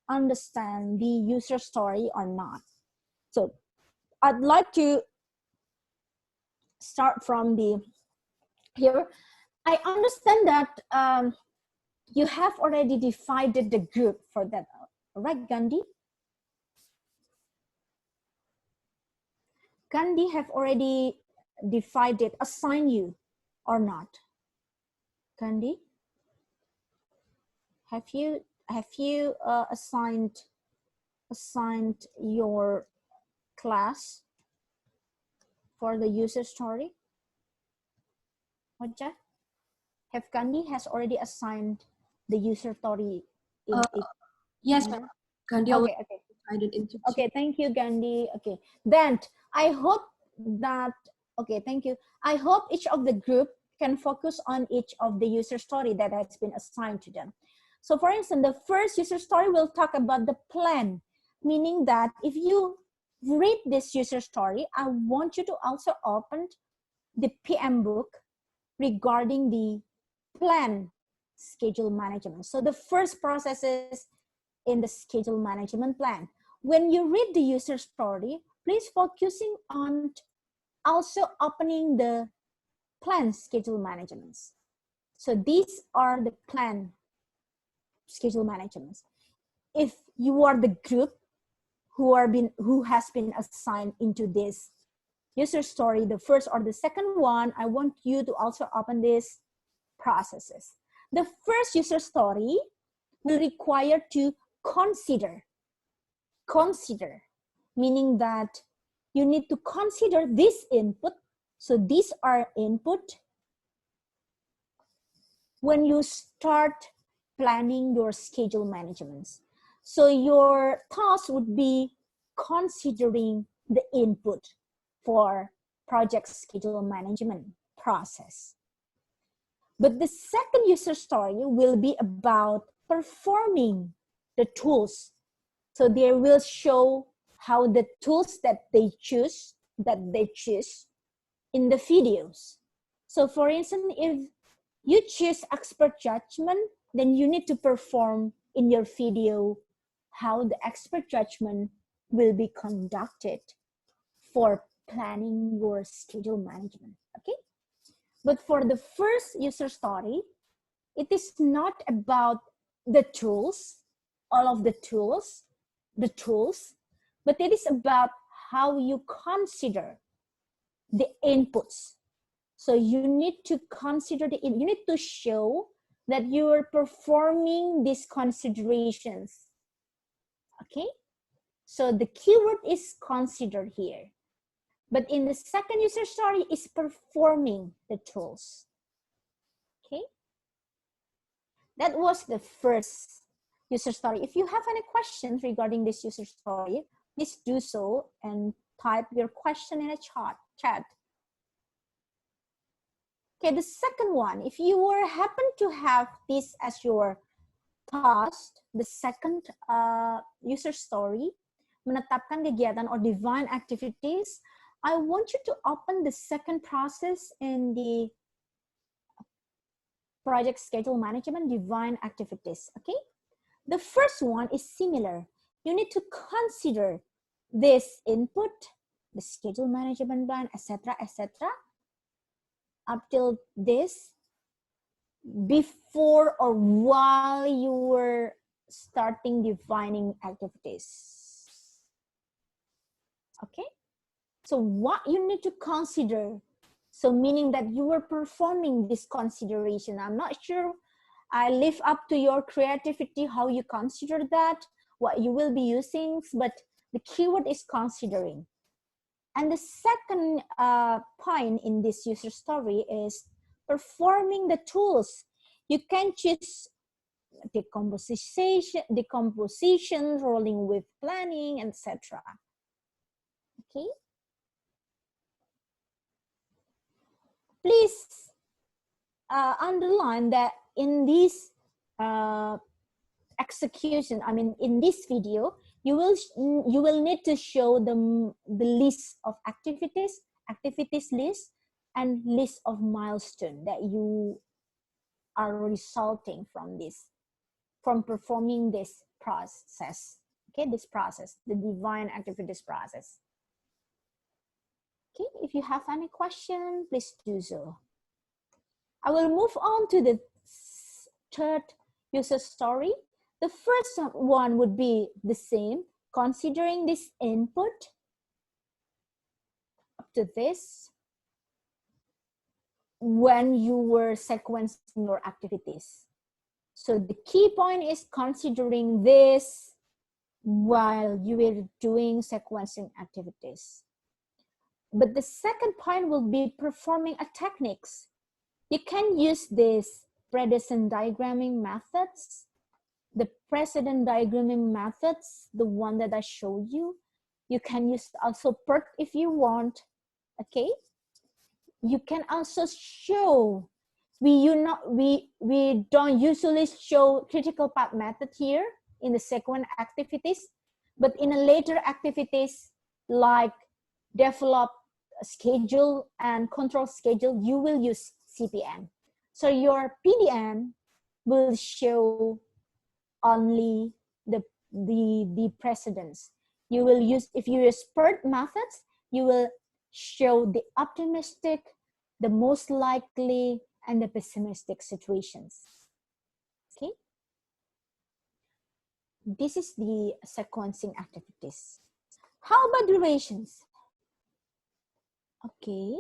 understand the user story or not. So I'd like to start from here. I understand that you have already divided the group for that, right, Gandhi? Gandhi have already divided, assigned you or not? Gandhi, have you assigned your class for the user story? Ocha, have Gandhi has already assigned the user story? Yes, Gandhi. Okay. Into okay, thank you, Gandhi. Okay, then I hope that, okay, thank you. I hope each of the group can focus on each of the user story that has been assigned to them. So for instance, the first user story will talk about the plan, meaning that if you read this user story, I want you to also open the PMBOK regarding the plan schedule management. So the first process is in the schedule management plan. When you read the user story, please focusing on also opening the plan schedule management. So these are the plan schedule management. If you are the group who has been assigned into this user story, the first or the second one, I want you to also open these processes. The first user story will require to consider, meaning that you need to consider this input. So these are input when you start planning your schedule management. So your task would be considering the input for project schedule management process. But the second user story will be about performing the tools. So they will show how the tools that they choose in the videos. So for instance, if you choose expert judgment, then you need to perform in your video how the expert judgment will be conducted for planning your schedule management, okay? But for the first user story, it is not about the tools, all of the tools, but it is about how you consider the inputs. So you need to consider you need to show that you are performing these considerations. Okay? So the keyword is consider here. But in the second user story is performing the tools. Okay? That was the first user story. If you have any questions regarding this user story, please do so and type your question in a chat. Okay, the second one, if you were happen to have this as your task, the second user story, menetapkan kegiatan or define activities, I want you to open the second process in the project schedule management, define activities, okay? The first one is similar. You need to consider this input, the schedule management plan, etc., up till this, before or while you were starting defining activities. Okay? So what you need to consider, so meaning that you were performing this consideration. I'm not sure, I leave up to your creativity how you consider that, what you will be using, but the keyword is considering. And the second point in this user story is performing the tools. You can choose decomposition, rolling with planning, etc. Okay. Please underline that in this execution, I mean in this video, you will need to show the list of activities list, and list of milestones that you are resulting from this, from performing this process. Okay, this process, the define activities process. Okay, if you have any question, please do so. I will move on to the third user story. The first one would be the same, considering this input up to this when you were sequencing your activities. So the key point is considering this while you were doing sequencing activities. But the second point will be performing a techniques. You can use this precedent diagramming methods. The precedent diagramming methods, the one that I showed you. You can use also Pert if you want, okay? you can also show, we don't usually show critical path method here in the sequence activities, but in a later activities like develop a schedule and control schedule, you will use CPM. So your PDM will show only the precedence. You will use, if you use Pert methods, you will show the optimistic, the most likely, and the pessimistic situations. Okay. This is the sequencing activities. How about durations? Okay.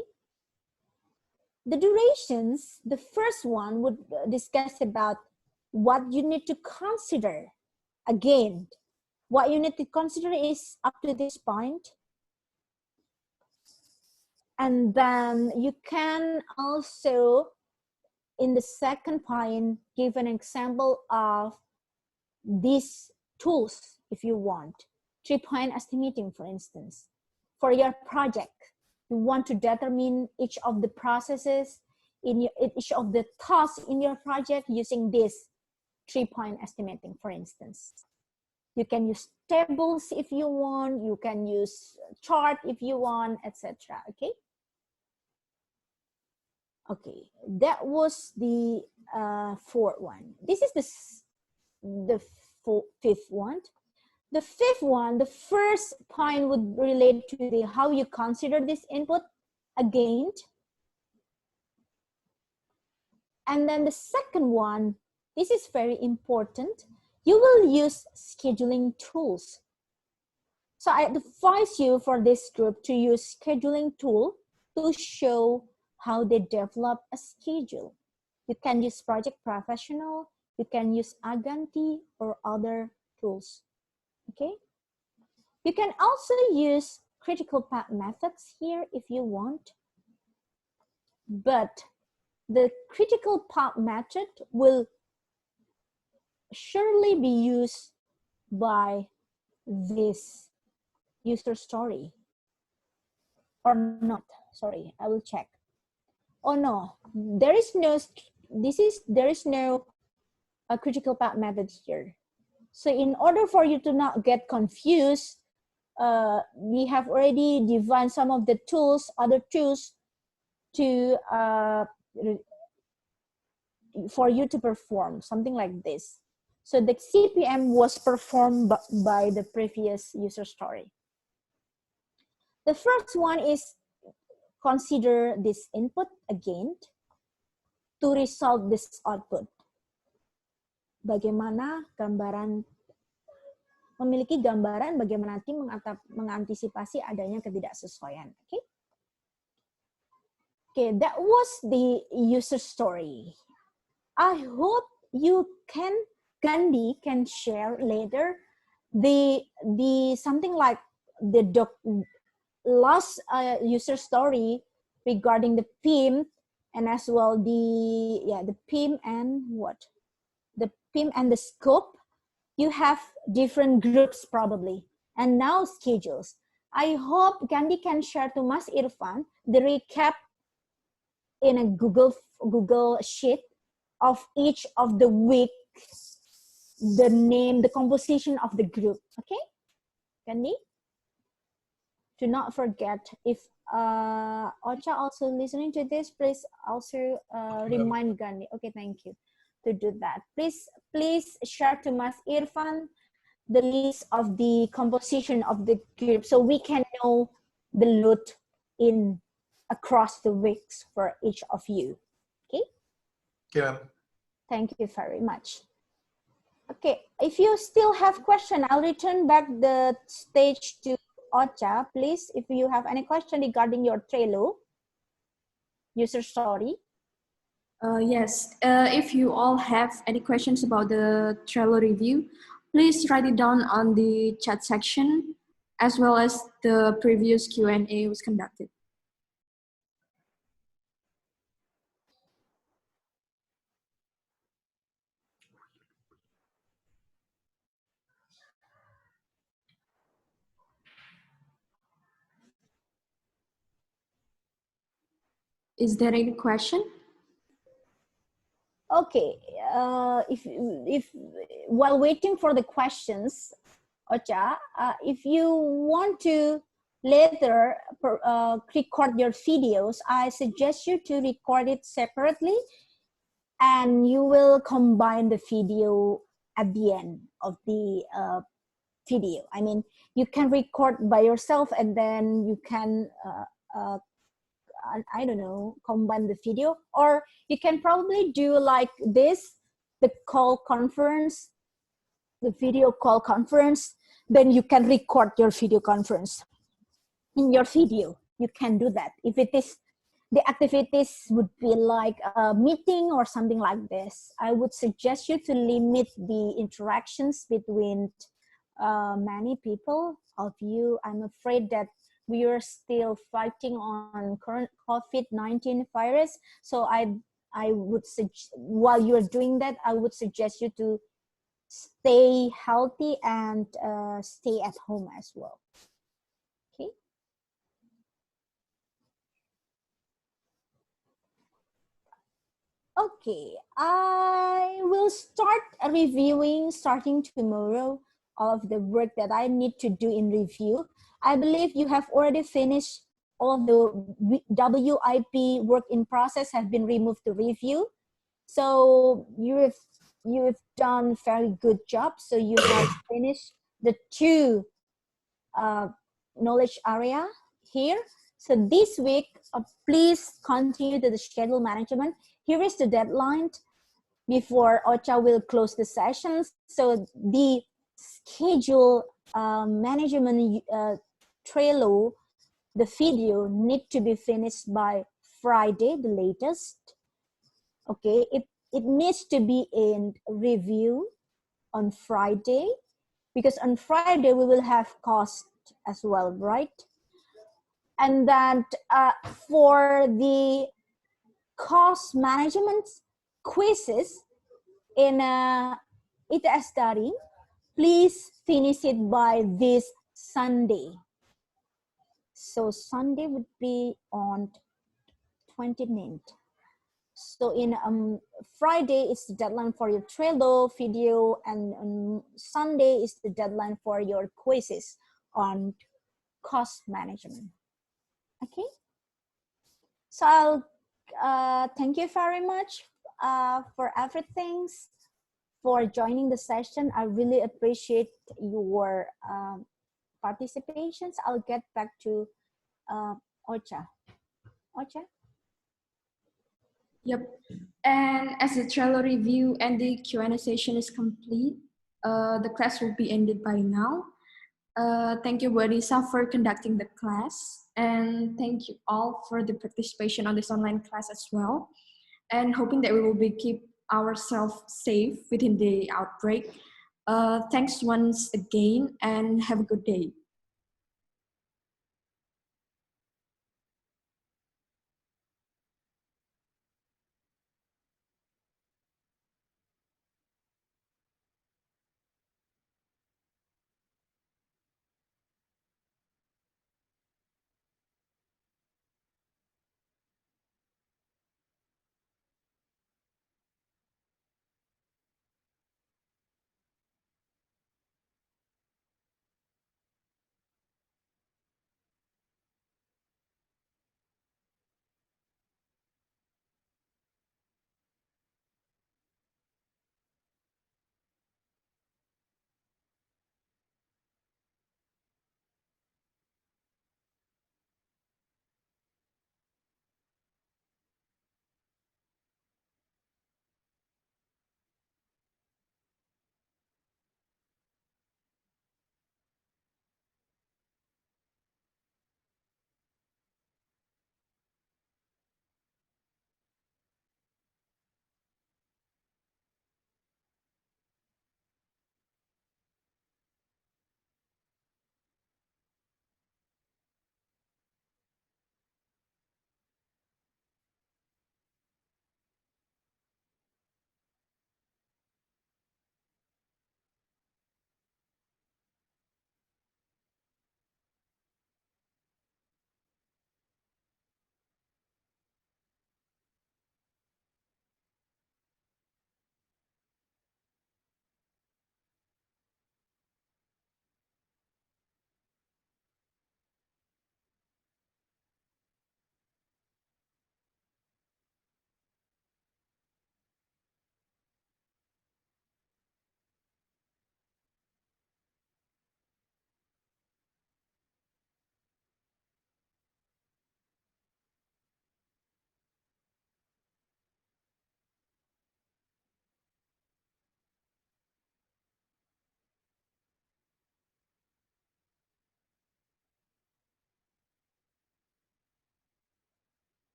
The durations, the first one would discuss about what you need to consider. Again, what you need to consider is up to this point. And then you can also, in the second point, give an example of these tools if you want. 3-point estimating, for instance. For your project, you want to determine each of the processes in each of the tasks in your project using this 3-point estimating, for instance. You can use tables if you want, you can use chart if you want, etc. Okay. Okay, that was the fourth one. This is the fifth one. The fifth one, the first point would relate to the how you consider this input again. And then the second one, this is very important. You will use scheduling tools. So I advise you for this group to use scheduling tool to show how they develop a schedule. You can use Project Professional, you can use Agantty or other tools. Okay. You can also use critical path methods here if you want, but the critical path method will surely be used by this user story or not. Sorry, I will check. Oh no, there is no a critical path method here. So in order for you to not get confused, we have already defined some of the tools, other tools to for you to perform something like this. So the CPM was performed by the previous user story. The first one is consider this input again to resolve this output. Bagaimana memiliki gambaran bagaimana tim mengantisipasi adanya ketidaksesuaian. Okay? Okay, that was the user story. I hope you can, Gandhi can share later the something like the last user story regarding the PIM and as well the PIM and what? The PIM and the scope. You have different groups probably, and now schedules. I hope Gandhi can share to Mas Irfan the recap in a Google sheet of each of the week, the name, the composition of the group. Okay, Gandhi? Do not forget, if Ocha also listening to this, please also remind Gandhi. Okay, thank you to do that. Please share to Mas Irfan the list of the composition of the group so we can know the load in across the weeks for each of you. Okay? Yeah. Thank you very much. Okay, if you still have question, I'll return back the stage to Ocha, please. If you have any question regarding your Trello user story. Yes, if you all have any questions about the Trello review, please write it down on the chat section, as well as the previous Q&A was conducted. Is there any question? Okay, if while waiting for the questions, Ocha, if you want to later record your videos, I suggest you to record it separately, and you will combine the video at the end of the video. I mean, you can record by yourself, and then you can I don't know, combine the video, or you can probably do like this, the call conference, the video call conference, then you can record your video conference in your video. You can do that. If it is, the activities would be like a meeting or something like this, I would suggest you to limit the interactions between many people of you. I'm afraid that we are still fighting on current COVID-19 virus. So I would suggest, while you're doing that, I would suggest you to stay healthy and stay at home as well. Okay. Okay, I will start reviewing starting tomorrow of the work that I need to do in review. I believe you have already finished all of the WIP work in process have been removed to review. So you've done very good job. So you have finished the 2 knowledge area here. So this week, please continue to the schedule management. Here is the deadline before Ocha will close the sessions. So the schedule management Trello, the video need to be finished by Friday, the latest. Okay, it needs to be in review on Friday, because on Friday we will have cost as well, right? And then for the cost management quizzes in ITSDaring, please finish it by this Sunday. So Sunday would be on 29th. So in Friday is the deadline for your Trello video, and on Sunday is the deadline for your quizzes on cost management. Okay. So I'll thank you very much for everything, for joining the session. I really appreciate your participations. I'll get back to Ocha. Ocha? Yep. And as the Trello review and the Q&A session is complete, the class will be ended by now. Thank you, Anisah, for conducting the class. And thank you all for the participation on this online class as well. And hoping that we will be keep ourselves safe within the outbreak. Thanks once again, and have a good day.